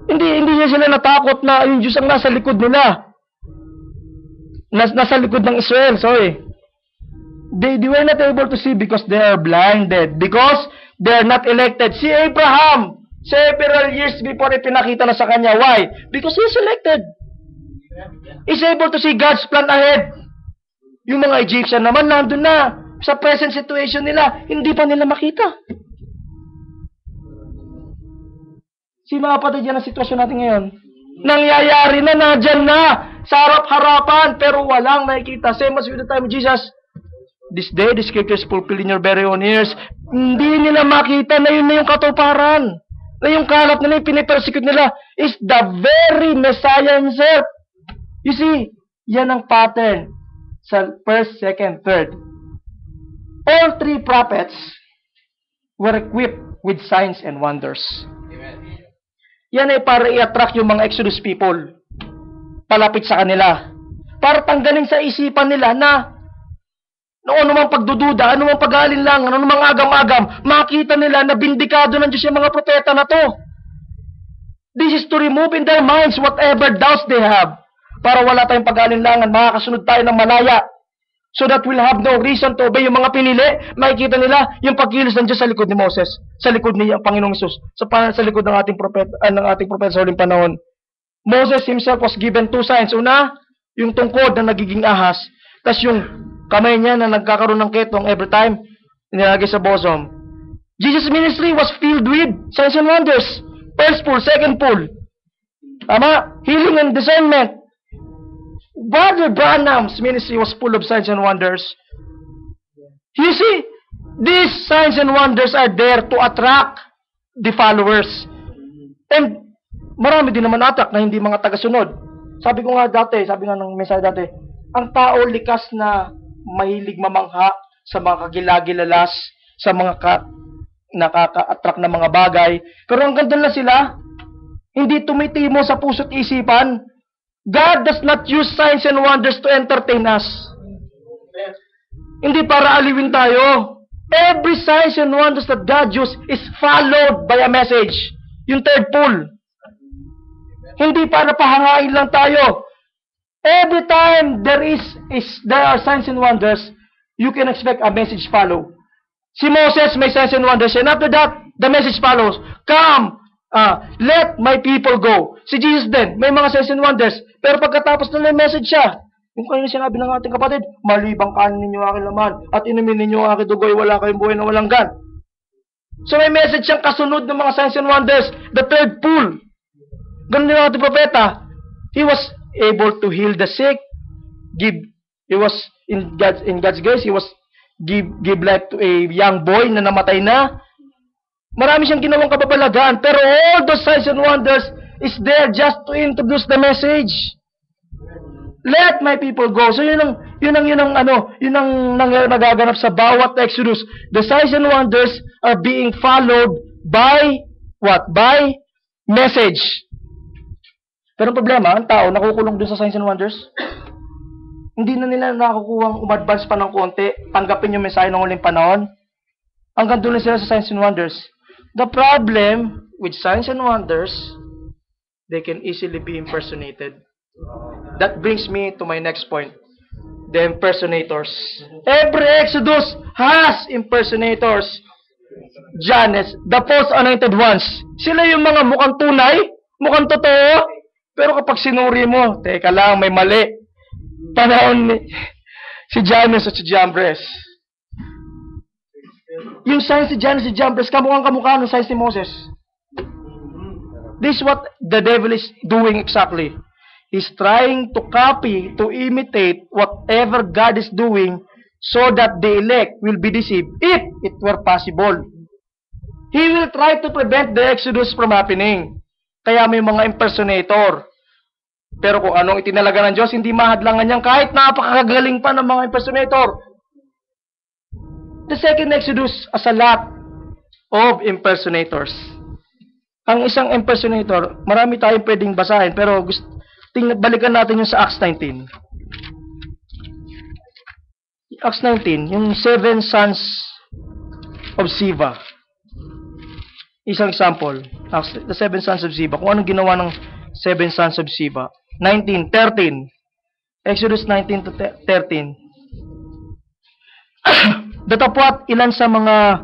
Hindi sila natakot na yung Diyos ang nasa likod nila. Nasa likod ng Israel, sorry. They were not able to see because they are blinded. Because they are not elected. Si Abraham, several years before ipinakita na sa kanya. Why? Because he's elected. He's able to see God's plan ahead. Yung mga Egyptian naman, nandun na. Sa present situation nila, hindi pa nila makita. Si mga kapatid, yan ang sitwasyon natin ngayon. Nangyayari na, nandyan na. Sa harap-harapan, pero walang nakikita. Same as with the time of Jesus. This day, the scriptures fulfill in your very own ears. Hindi nila makita na yun na yung katuparan. Na yung kalat nila, yung pinipersecute nila, is the very Messiah himself. You see, yan ang pattern sa first, second, third. All 3 prophets were equipped with signs and wonders. Amen. Yan ay para i-attract yung mga Exodus people palapit sa kanila. Para tanggalin sa isipan nila na noon namang pagdududa, anumang pag-aalinlangan, anumang agam-agam, makita nila na bindikado ng Diyos yung mga propeta na to. This is to remove in their minds whatever doubts they have. Para wala tayong pag-aalinlangan, makakasunod tayo ng malaya. So that we'll have no reason to obey yung mga pinili. Makikita nila yung pagkilos ng Diyos sa likod ni Moses, sa likod ni Panginoong Hesus, sa likod ng ating propeta sa huling panahon. Moses himself was given 2 signs. Una, yung tungkod na nagiging ahas. Tapos yung kamay niya na nagkakaroon ng ketong every time nilagay sa bosom. Jesus' ministry was filled with signs and wonders. First pull, second pull. Tama? Healing and discernment. Brother Branham's ministry was full of signs and wonders. You see, these signs and wonders are there to attract the followers. And marami din naman attract na hindi mga tagasunod. Sabi ko nga dati, sabi nga ng mensahe dati, ang tao likas na mahilig mamangha sa mga kagilagilalas, sa mga nakaka-attract na mga bagay. Pero hanggang doon lang sila, hindi tumitimo sa puso't isipan. God does not use signs and wonders to entertain us. Hindi para aliwin tayo. Every signs and wonders that God uses is followed by a message. Yung third pull. Hindi para pahangain lang tayo. Every time there are signs and wonders, you can expect a message follow. Si Moses may signs and wonders, and after that, the message follows. Come, let my people go. Si Jesus din, may mga signs and wonders, pero pagkatapos na may message siya, yung kanina sinabi ng ating kapatid, malibang kanin ninyo aking laman, at inumin ninyo ang aking dugoy, wala kayong buhay na walang gan. So may message siyang kasunod ng mga signs and wonders, the third pull. Ganun din ang ating propeta. He was able to heal the sick, he was in God's grace, he was give life to a young boy na namatay na. Marami siyang ginawang kababalagaan, pero all those signs and wonders is there just to introduce the message. Let my people go. So yun ang nagaganap sa bawat Exodus. The signs and wonders are being followed by what? By message. Pero ang problema, ang tao nakukulong dun sa signs and wonders. Hindi na nila nakukuhang umadvance pa ng konti, tanggapin yung mensahe ng huling panahon. Hanggang doon na sila sa signs and wonders. The problem with signs and wonders, they can easily be impersonated. That brings me to my next point. The impersonators. Every Exodus has impersonators. Jannes, the false anointed ones. Sila yung mga mukhang tunay, mukhang totoo, pero kapag sinuri mo, teka lang, may mali. Panahon ni si Jannes at si Jambres. Yung signs si Jannes at si Jambres, kamukhang-kamukha ng signs ni Moses. This is what the devil is doing exactly. He's trying to copy, to imitate whatever God is doing so that the elect will be deceived if it were possible. He will try to prevent the Exodus from happening. Kaya may mga impersonator. Pero kung anong itinalaga ng Diyos, hindi mahadlangan niyan kahit napakagaling pa ng mga impersonator. The second Exodus has a lot of impersonators. Ang isang impersonator, marami tayong pwedeng basahin, pero balikan natin yung sa Acts 19. Acts 19, yung 7 sons of Siva. Isang example, the 7 sons of Siva. Kung anong ginawa ng 7 sons of Siva. 19:13. Exodus 19 to 13. Datapwat ilan sa mga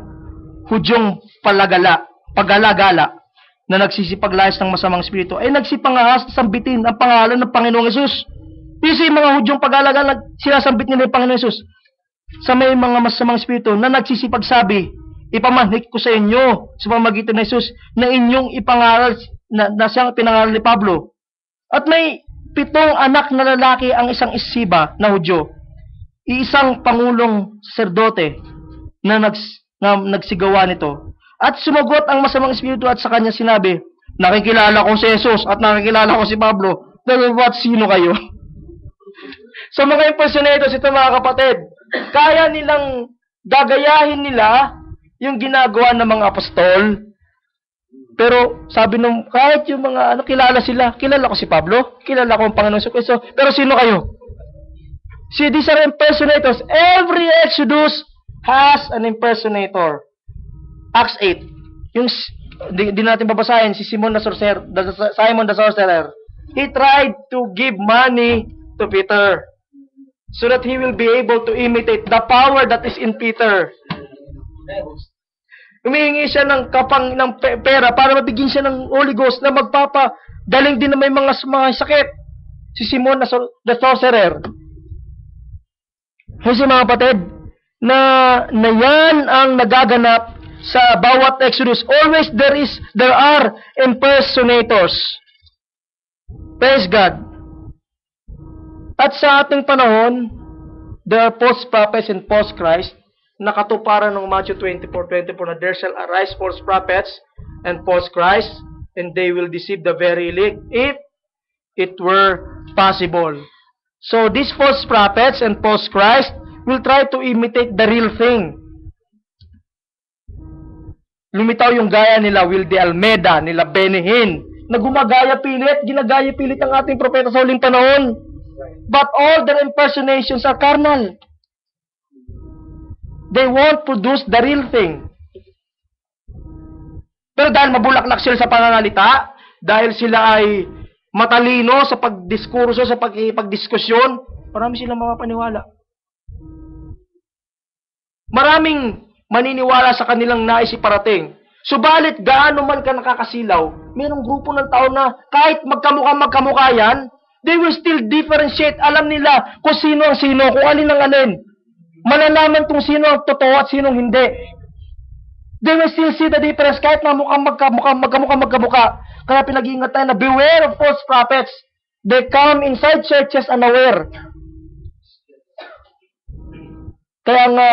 Hudyong pagala-gala na nagsisipaglayas ng masamang espiritu ay nagsipangahas sambitin ang pangalan ng Panginoong Hesus. Yung mga Hudyong pagala-gala, sinasambit nila yung Panginoong Hesus. Sa may mga masamang espiritu na nagsisipagsabi, ipamanhik ko sa inyo sa pamamagitan ng Hesus na inyong ipangaral na siyang pinangaral ni Pablo. At may 7 anak na lalaki ang isang Siba na Hudyo. Iisang pangulong saserdote na nagsigawa nito. At sumagot ang masamang espiritu at sa kanya sinabi, nakikilala ko si Jesus at nakikilala ko si Pablo. Then what, sino kayo? So mga impersonators, ito mga kapatid, kaya nilang gagayahin nila yung ginagawa ng mga apostol. Pero sabi nung kahit yung mga kilala sila, kilala ko si Pablo, kilala ko ang Panginoong Jesucristo, pero sino kayo? See, these are impersonators. Every Exodus has an impersonator. Acts 8. Yung di natin babasahin si Simon the Sorcerer. He tried to give money to Peter so that he will be able to imitate the power that is in Peter. Humihingi siya ng pera para mabigyan siya ng Holy Ghost na magpapadaling din na may mga sakit. Si Simon the Sorcerer. Kasi mga kapatid, na yan ang nagaganap sa bawat Exodus. Always there are impersonators. Praise God. At sa ating panahon, there are false prophets and false Christ. Nakatuparan ng Matthew 24:24 na there shall arise false prophets and false Christ, and they will deceive the very elect if it were possible. So these false prophets and false Christ will try to imitate the real thing. Lumitaw yung gaya nila Wilde Almeida, nila Benny Hinn, na ginagaya pilit ang ating propeta sa huling panahon. But all their impersonations are carnal. They won't produce the real thing. Pero dahil mabulaklak sila sa pananalita, dahil sila ay matalino sa pagdiskurso, sa pagdiskusyon, marami silang mapapaniwala. Maraming maniniwala sa kanilang nais iparating. Subalit, gaano man ka nakakasilaw, mayroong grupo ng tao na kahit magkamukha yan, they will still differentiate. Alam nila kung sino ang sino, kung alin ang alin. Malalaman kung sino ang totoo at sino hindi. They will still see the difference kahit na mukhang magkamukha. Kaya pinag-iingat tayo na beware of false prophets. They come inside churches unaware. Kaya nga,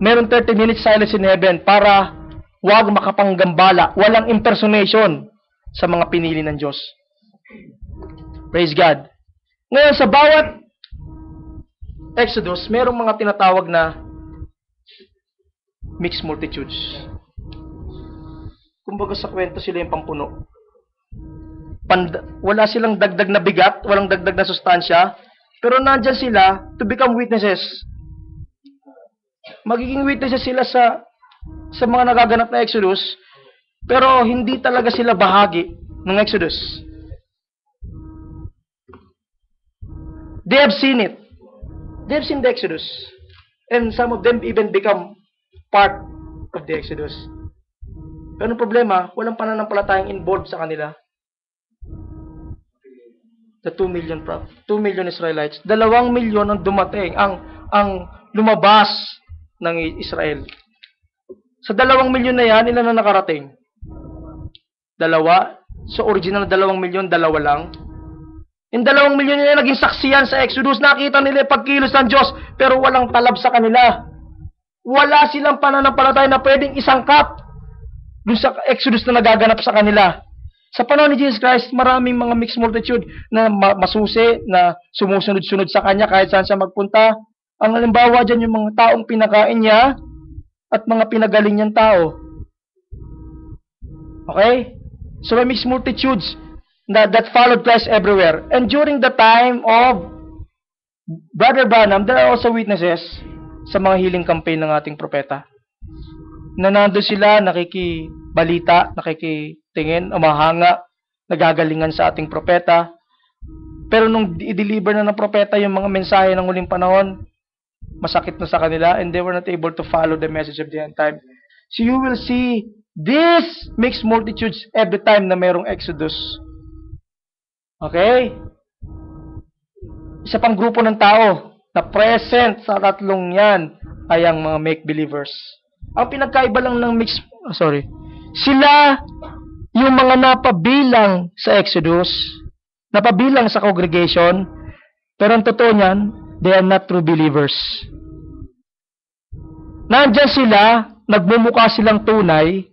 meron 30 minutes silence in heaven para wag makapanggambala, walang impersonation sa mga pinili ng Diyos. Praise God. Ngayon, sa bawat Exodus, merong mga tinatawag na mixed multitudes. Kumbaga sa kwento sila yung pampuno. Wala silang dagdag na bigat, walang dagdag na sustansya, pero nandyan sila to become witnesses. Magiging witnesses sila sa mga nagaganap na Exodus, pero hindi talaga sila bahagi ng Exodus. They have seen it. They have seen the Exodus. And some of them even become part of the Exodus. Pero ang problema, walang pananampalatayang involved sa kanila. The 2 million Israelites. 2 million ang dumating, ang lumabas ng Israel. Sa 2 million na yan, ilan na nakarating? 2. So original na 2 million, 2 lang. Yung 2 milyon nila naging saksiyan sa Exodus. Nakita nila yung pagkilos ng Diyos, pero walang talab sa kanila. Wala silang pananampalataya na pwedeng isangkap dun sa Exodus na nagaganap sa kanila. Sa panahon ni Jesus Christ, maraming mga mixed multitude na masusi, na sumusunod-sunod sa Kanya kahit saan siya magpunta. Ang halimbawa dyan, yung mga taong pinakain niya at mga pinagaling niyang tao. Okay? So may mixed multitudes that followed Christ everywhere. And during the time of Brother Branham, there are also witnesses sa mga healing campaign ng ating propeta. Na nandun sila, nakikibalita, nakikitingin, umahanga, nagagalingan sa ating propeta. Pero nung i-deliver na ng propeta yung mga mensahe ng huling panahon, masakit na sa kanila, and they were not able to follow the message of the end time. So you will see these mixed multitudes every time na mayroong Exodus. Okay? Isa pang grupo ng tao na present sa tatlong yan ay ang mga make-believers. Ang pinagkaiba lang ng sila yung mga napabilang sa Exodus, napabilang sa congregation, pero ang totoo niyan, they are not true believers. Nandyan sila, nagmumukha silang tunay,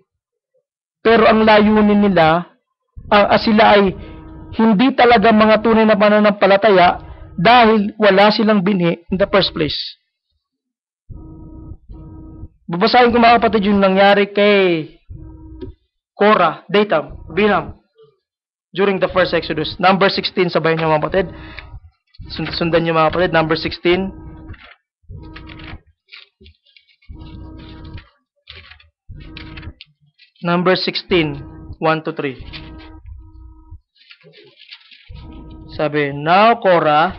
pero ang layunin nila, sila ay hindi talaga mga tunay na pananampalataya dahil wala silang binhi in the first place. Babasahin ko mga kapatid yung nangyari kay Korah, Dathan, Abiram during the first Exodus. Number 16, sabayan niyo mga kapatid. Sundan niyo mga kapatid, number 16. Number 16, 1 to 3. Sabi, now Korah,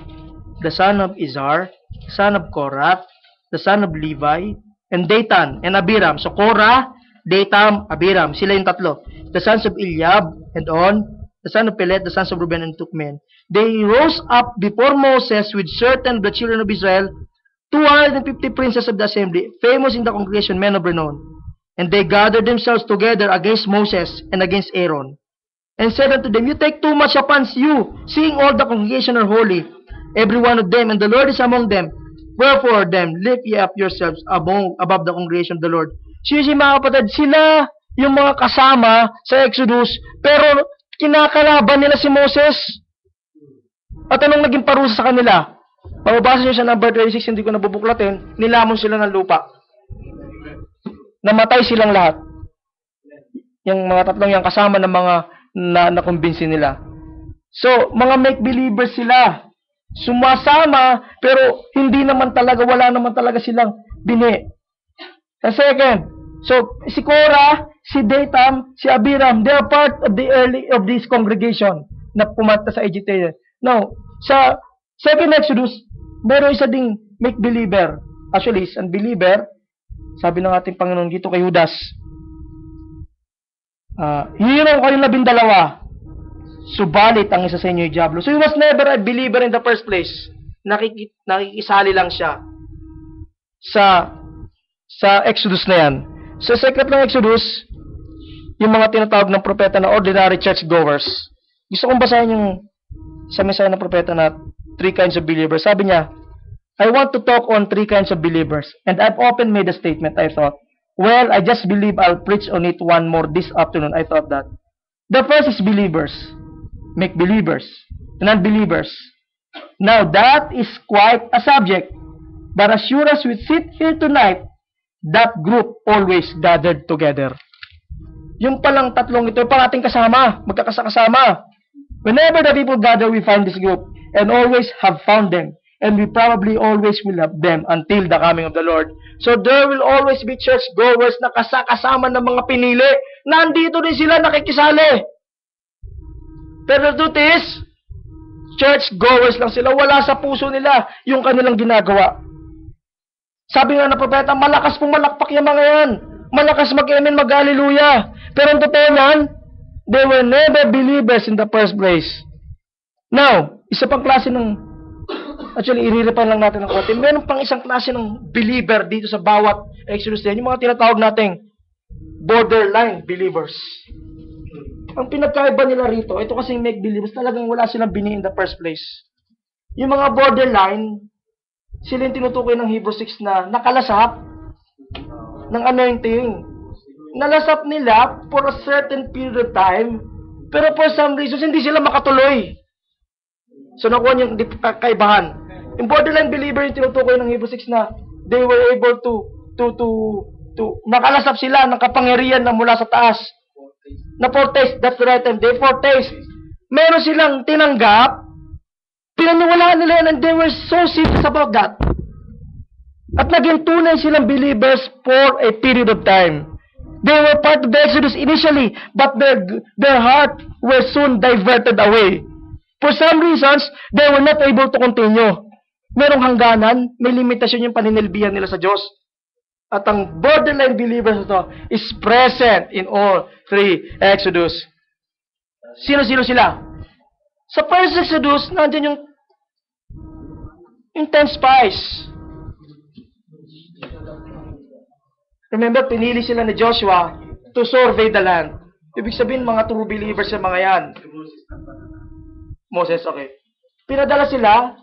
the son of Izhar, son of Korah, the son of Levi, and Dathan, and Abiram. So Korah, Dathan, Abiram, sila yung tatlo. The sons of Eliab, and On, the son of Pelet, the sons of Reuben, and Tukmen. They rose up before Moses with certain of the children of Israel, 250 princes of the assembly, famous in the congregation, men of renown. And they gathered themselves together against Moses and against Aaron, and said unto them, you take too much upon you, seeing all the congregation are holy, every one of them, and the Lord is among them. Wherefore them, lift ye up yourselves above the congregation of the Lord. Sisi mga kapatid, sila yung mga kasama sa Exodus, pero kinakalaban nila si Moses. At anong naging parusa sa kanila? Mababasa nyo sa number 26, hindi ko nabubuklatin, nilamon sila ng lupa. Namatay silang lahat. Yung mga tatlong yung kasama ng mga na-convince nila. So, mga make-believers sila. Sumasama, pero hindi naman talaga, wala naman talaga silang bini. And second, so, si Korah, si Dathan, si Abiram, they are part of this congregation na pumunta sa Egypt. Now, sa second Exodus, meron isa ding make-believer. Actually, is unbeliever. Sabi ng ating Panginoon dito kay Judas, hihiraw kayo 12, subalit ang isa sa inyo ay Diablo. So he was never a believer in the first place. Nakikisali lang siya sa Exodus na yan. Sa second ng Exodus, yung mga tinatawag ng propeta na ordinary churchgoers. Gusto kong basahin yung sa mensahe ng propeta na 3 kinds of believers. Sabi niya, I want to talk on 3 kinds of believers. And I've often made a statement, I thought. Well, I just believe I'll preach on it one more this afternoon. I thought that. The first is believers. Make believers. And unbelievers. Now, that is quite a subject. But as sure as we sit here tonight, that group always gathered together. Yung palang tatlong ito, yung pang ating kasama, magkakasama. Whenever the people gather, we find this group, and always have found them. And we probably always will have them until the coming of the Lord. So there will always be church goers na kasama ng mga pinili. Nandito din sila nakikisali. Pero the truth is, church goers lang sila. Wala sa puso nila yung kanilang ginagawa. Sabi nga ng propeta, malakas pong malakpak yung mga yan. Malakas mag-amen, mag-hallelujah. Pero ang totoo yan, they were never believers in the first place. Now, isa pang klase ng, actually, iriripan lang natin ng konti. Meron pang isang klase ng believer dito sa bawat Exodus 10. Yung mga tinatawag nating borderline believers. Ang pinagkaiba nila rito, ito kasi make believers, talagang wala silang bini in the first place. Yung mga borderline, sila yung tinutukoy ng Hebrews 6 na nakalasap ng anointing. Nalasap nila for a certain period of time, pero for some reasons, hindi sila makatuloy. So, nakuha yung kaibahan. Yung borderline believer yung tinutukoy ng Hebrews 6 na they were able to nakalasap sila ng kapangyarihan na mula sa taas. Na foretaste, that's the right term. They foretaste. Meron silang tinanggap, pinaniwalaan nila yan, and they were so serious about that. At naging tunay silang believers for a period of time. They were part of the Exodus initially, but their heart were soon diverted away. For some reasons, they were not able to continue. Merong hangganan, may limitasyon yung paninilbihan nila sa Diyos. At ang borderline believers ito is present in all three Exodus. Sino-sino sila? Sa first Exodus, nandiyan yung 10 spies. Remember, pinili sila ni Joshua to survey the land. Ibig sabihin, mga true believers sa mga yan. Moses, okay. Pinadala sila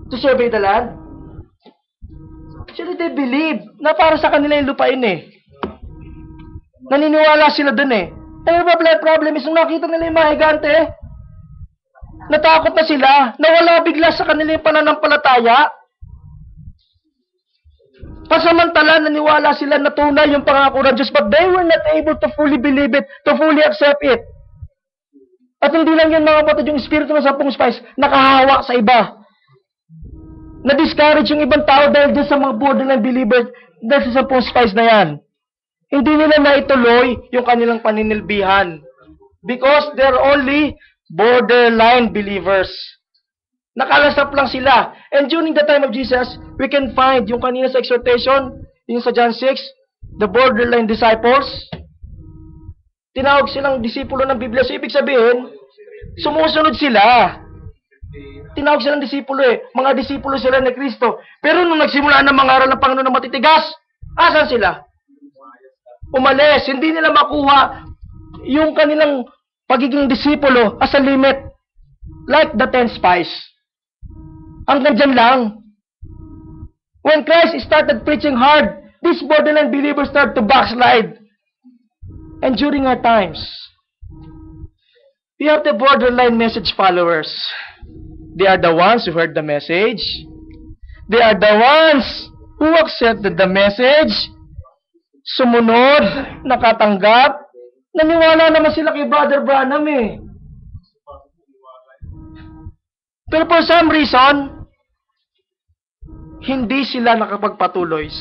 to survey the land. Actually, they believe na para sa kanila yung lupain eh. Naniniwala sila dun eh. Pero problem is, nung nakita nila yung mga higante, natakot na sila, nawala bigla sa kanila yung pananampalataya. Pasamantala, naniwala sila na tunay yung pangako ng Diyos, but they were not able to fully believe it, to fully accept it. At hindi lang yun mga kapatid, yung espiritu ng 10 spies, nakahawak sa iba. Na-discourage yung ibang tao dahil dyan sa mga borderline believers, dahil sa 10 spies na yan. Hindi nila naituloy yung kanilang paninilbihan. Because they're only borderline believers. Nakalasap lang sila. And during the time of Jesus, we can find yung kanina sa exhortation, yung sa John 6, the borderline disciples. Tinawag silang disipulo ng Biblia. So, ibig sabihin, sumusunod sila. Tinawag silang disipulo eh. Mga disipulo sila ni Kristo. Pero nung nagsimula ng mga aral ng Panginoon na matitigas, asan sila? Umalis. Hindi nila makuha yung kanilang pagiging disipulo as a limit. Like the 10 spies. Hanggang dyan lang. When Christ started preaching hard, these borderline believers started to backslide. And during our times, we have the borderline message followers. They are the ones who heard the message. They are the ones who accepted the message. Sumunod, nakatanggap. Naniwala naman sila kay Brother Branham eh. Pero for some reason, hindi sila nakapagpatuloy.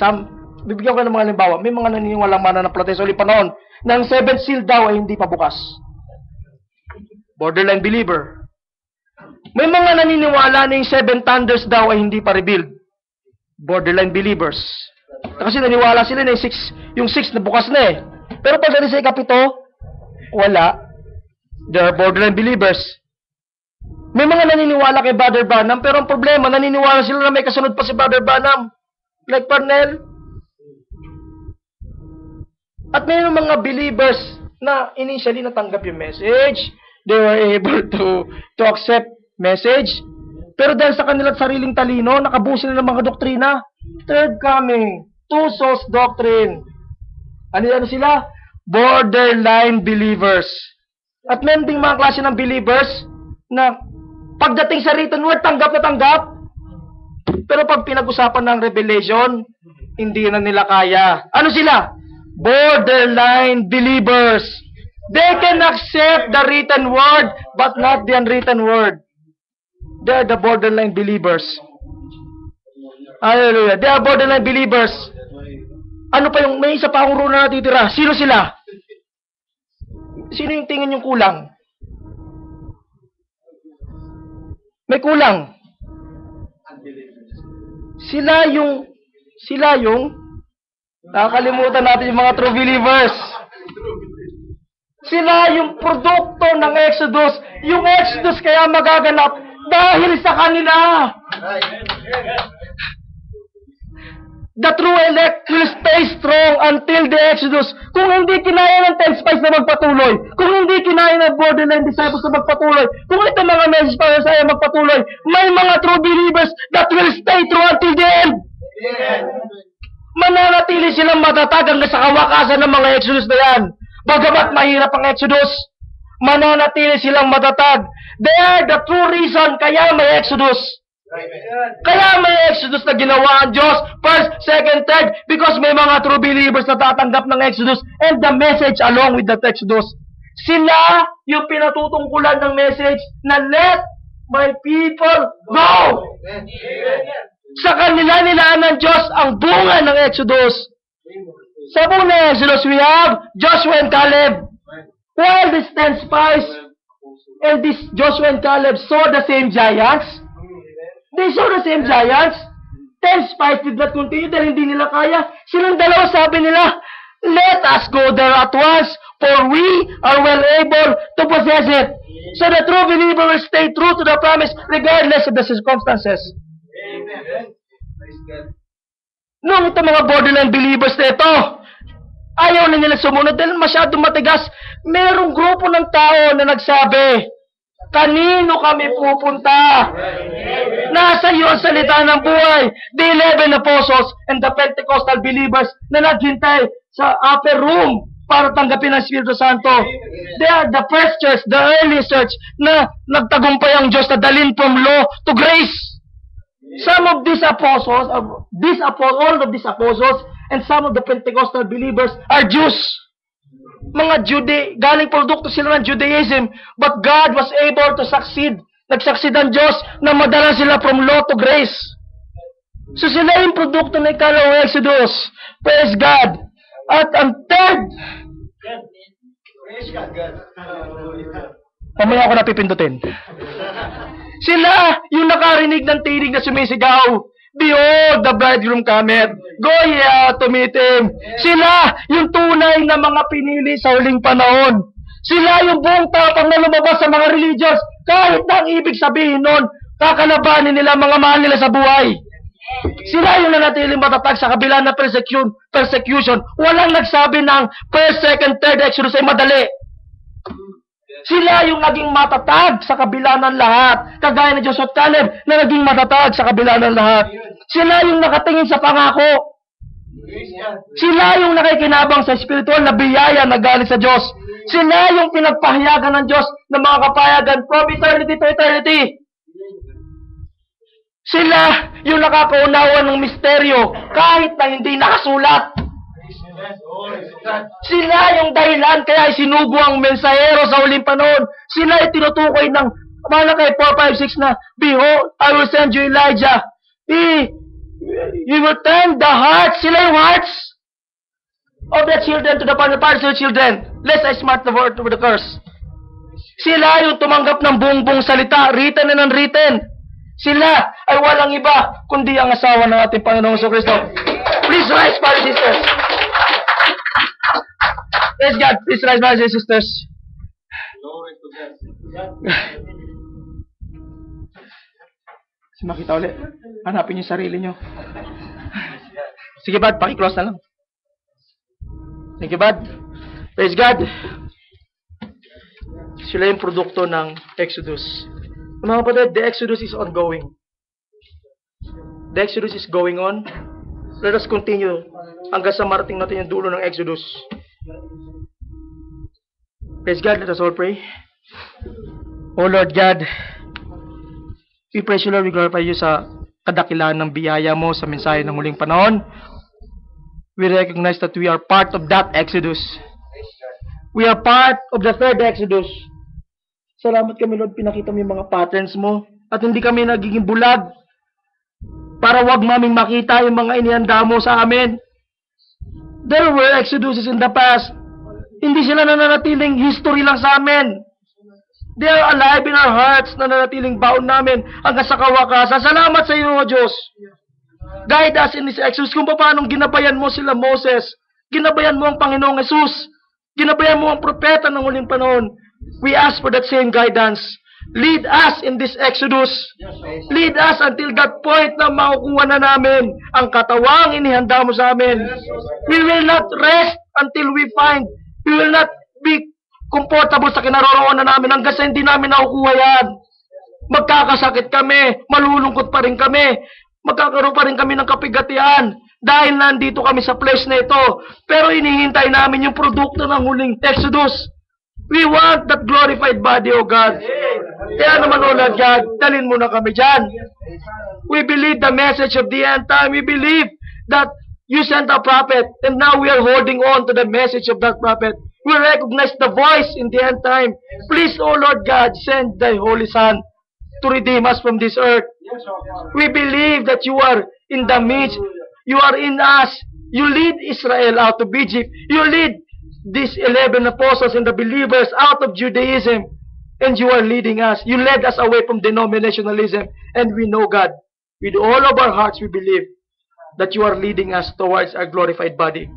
Bibigyan ko ng mga halimbawa. May mga naniniwalang mananampalataya sa ulit panahon na ang 7th seal daw ay hindi pa bukas. Borderline believer. May mga naniniwala na yung 7 thunders daw ay hindi pa revealed. Borderline believers. Kasi naniwala sila na yung 6 na bukas na eh. Pero pagdating sa ikapito, wala. They are borderline believers. May mga naniniwala kay Brother Branham, pero ang problema, naniniwala sila na may kasunod pa si Brother Branham. Like Parnell. At may mga believers na initially natanggap yung message. They were able to accept message. Pero dahil sa kanilang sariling talino, nakabuo sila ng mga doktrina. Third coming. Two souls doctrine. Ano sila? Borderline believers. At meron ding mga klase ng believers na Pagdating sa written word, tanggap na tanggap. Pero pag pinag-usapan ng revelation, hindi na nila kaya. Ano sila? Borderline believers. They can accept the written word, but not the unwritten word. They are the borderline believers. Hallelujah. They are borderline believers. Ano pa yung, may isa pa akong runa natitira. Sino sila? Sino yung tingin yung kulang? May kulang. Sila yung, nakakalimutan natin yung mga true believers. Sila yung produkto ng Exodus. Yung Exodus kaya magaganap dahil sa kanila. The true elect will stay strong until the Exodus. Kung hindi kinaya ng 10 spies na magpatuloy, kung hindi kinaya ng borderline disciples na magpatuloy, kung ito mga message para sa iyo magpatuloy, may mga true believers that will stay true until the end. Mananatili silang matatag hanggang sa kawakasan ng mga Exodus na yan. Bagamat mahirap ang Exodus, mananatili silang matatag. They are the true reason kaya may Exodus. Kaya may Exodus na ginawa ang Diyos, first, second, third, because may mga true believers na tatanggap ng Exodus and the message along with that Exodus. Sila yung pinatutungkulan ng message na let my people go. Sa kanila nilaan ng Diyos ang bunga ng Exodus. Sa bunga ng Exodus, we have Joshua and Caleb. While these 10 spies and this Joshua and Caleb saw the same giants, they saw the same giants. 10 spies did not continue dahil hindi nila kaya. Silang dalawa sabi nila, let us go there at once, for we are well able to possess it. So the true believer will stay true to the promise regardless of the circumstances. Nung ito mga borderline believers na ito, ayaw na nila sumunod dahil masyadong matigas. Merong grupo ng tao na nagsabi, kanino kami pupunta? Nasa iyo ang salita ng buhay. The 11 apostles and the Pentecostal believers na naghintay sa upper room para tanggapin ang Espiritu Santo. They are the first church, the early church na nagtagumpay ang Diyos na dalhin from law to grace. Some of these apostles, all of these apostles, and some of the Pentecostal believers are Jews. Mga galing produkto sila ng Judaism, but God was able to succeed. Nagsucceed ang Diyos na madala sila from law to grace. So sila yung produkto ng ikalawang Exodus. Praise God. At ang third, mamaya ako napipindutin. Sila yung nakarinig ng tinig na sumisigaw, behold, the bridegroom cometh. Go ye out to meet him. Sila yung tunay na mga pinili sa huling panahon. Sila yung buong tapang na lumabas sa mga religions. Kahit na ang ibig sabihin nun, kakalabanin nila mga mahal nila sa buhay. Sila yung nanatiling matatag sa kabila ng persecution. Walang nagsabi ng first, second, third Exodus ay madali. Sila yung naging matatag sa kabila ng lahat. Kagaya ni Joshua at Caleb na naging matatag sa kabila ng lahat. Sila yung nakatingin sa pangako. Sila yung nakikinabang sa spiritual na biyaya na galing sa Diyos. Sila yung pinagpahayagan ng Diyos ng mga kapayagan from eternity to eternity. Sila yung nakakaunawa ng misteryo kahit na hindi nakasulat. Sila yung dahilan kaya isinugo ang mensahero sa huling panahon. Sila yung tinutukoy ng Malakay 4:5-6 na, behold, I will send you Elijah. He will turn the hearts. Sila yung hearts of the children to the parents of the children, lest I smite the word with the curse. Sila yung tumanggap ng buong salita, written and unwritten. Sila ay walang iba kundi ang asawa ng ating Panginoong Kristo. Please rise, brothers and sisters. Praise God. Please rise, brothers and sisters. Glory to God. Kasi makita ulit. Hanapin yung sarili nyo. Sige, Bad. Paki-close na lang. Thank you, Bad. Praise God. Sila yung produkto ng Exodus. Mga kapatid, the Exodus is ongoing. The Exodus is going on. Let us continue hanggang sa marating natin yung dulo ng Exodus. Praise God. Let us all pray. Oh Lord God, We praise you, Lord. We glorify you sa kadakilaan ng biyaya mo sa mensahe ng huling panahon. We recognize that we are part of that Exodus. We are part of the third Exodus. Salamat kami, Lord, pinakita mo yung mga patterns mo at hindi kami nagiging bulag para wag maming makita yung mga inihanda mo sa amin. There were Exoduses in the past. Hindi sila nananatiling history lang sa amin. They are alive in our hearts, nananatiling baon namin hanggang sa kawakasan. Salamat sa iyo, O Diyos. Guide us in this Exodus kung paano ginabayan mo sila Moses. Ginabayan mo ang Panginoong Jesus. Ginabayan mo ang propeta ng huling panahon. We ask for that same guidance. Lead us in this Exodus. Lead us until that point na makukuha na namin ang katawang inihanda mo sa amin. We will not rest until we find. We will not be comfortable sa kinaroroonan namin hanggang sa hindi namin nakukuha yan. Magkakasakit kami, malulungkot pa rin kami, magkakaroon pa rin kami ng kapigatian dahil nandito kami sa place na ito. Pero inihintay namin yung produkto ng huling Exodus. We want that glorified body, O God. Kaya naman, O Lord God, dalhin mo na kami dyan. We believe the message of the end time. We believe that you sent a prophet and now we are holding on to the message of that prophet. We recognize the voice in the end time. Please, O Lord God, send thy Holy Son to redeem us from this earth. We believe that you are in the midst. You are in us. You lead Israel out of Egypt. You lead these 11 apostles and the believers out of Judaism. And you are leading us. You led us away from denominationalism. And we know, God, with all of our hearts we believe that you are leading us towards our glorified body.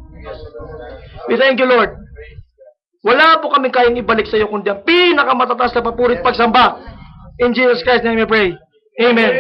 We thank you, Lord. Wala po kami kayang ibalik sa iyo kundi ang pinakamatatas na papurit pagsamba. In Jesus Christ's name we pray. Amen.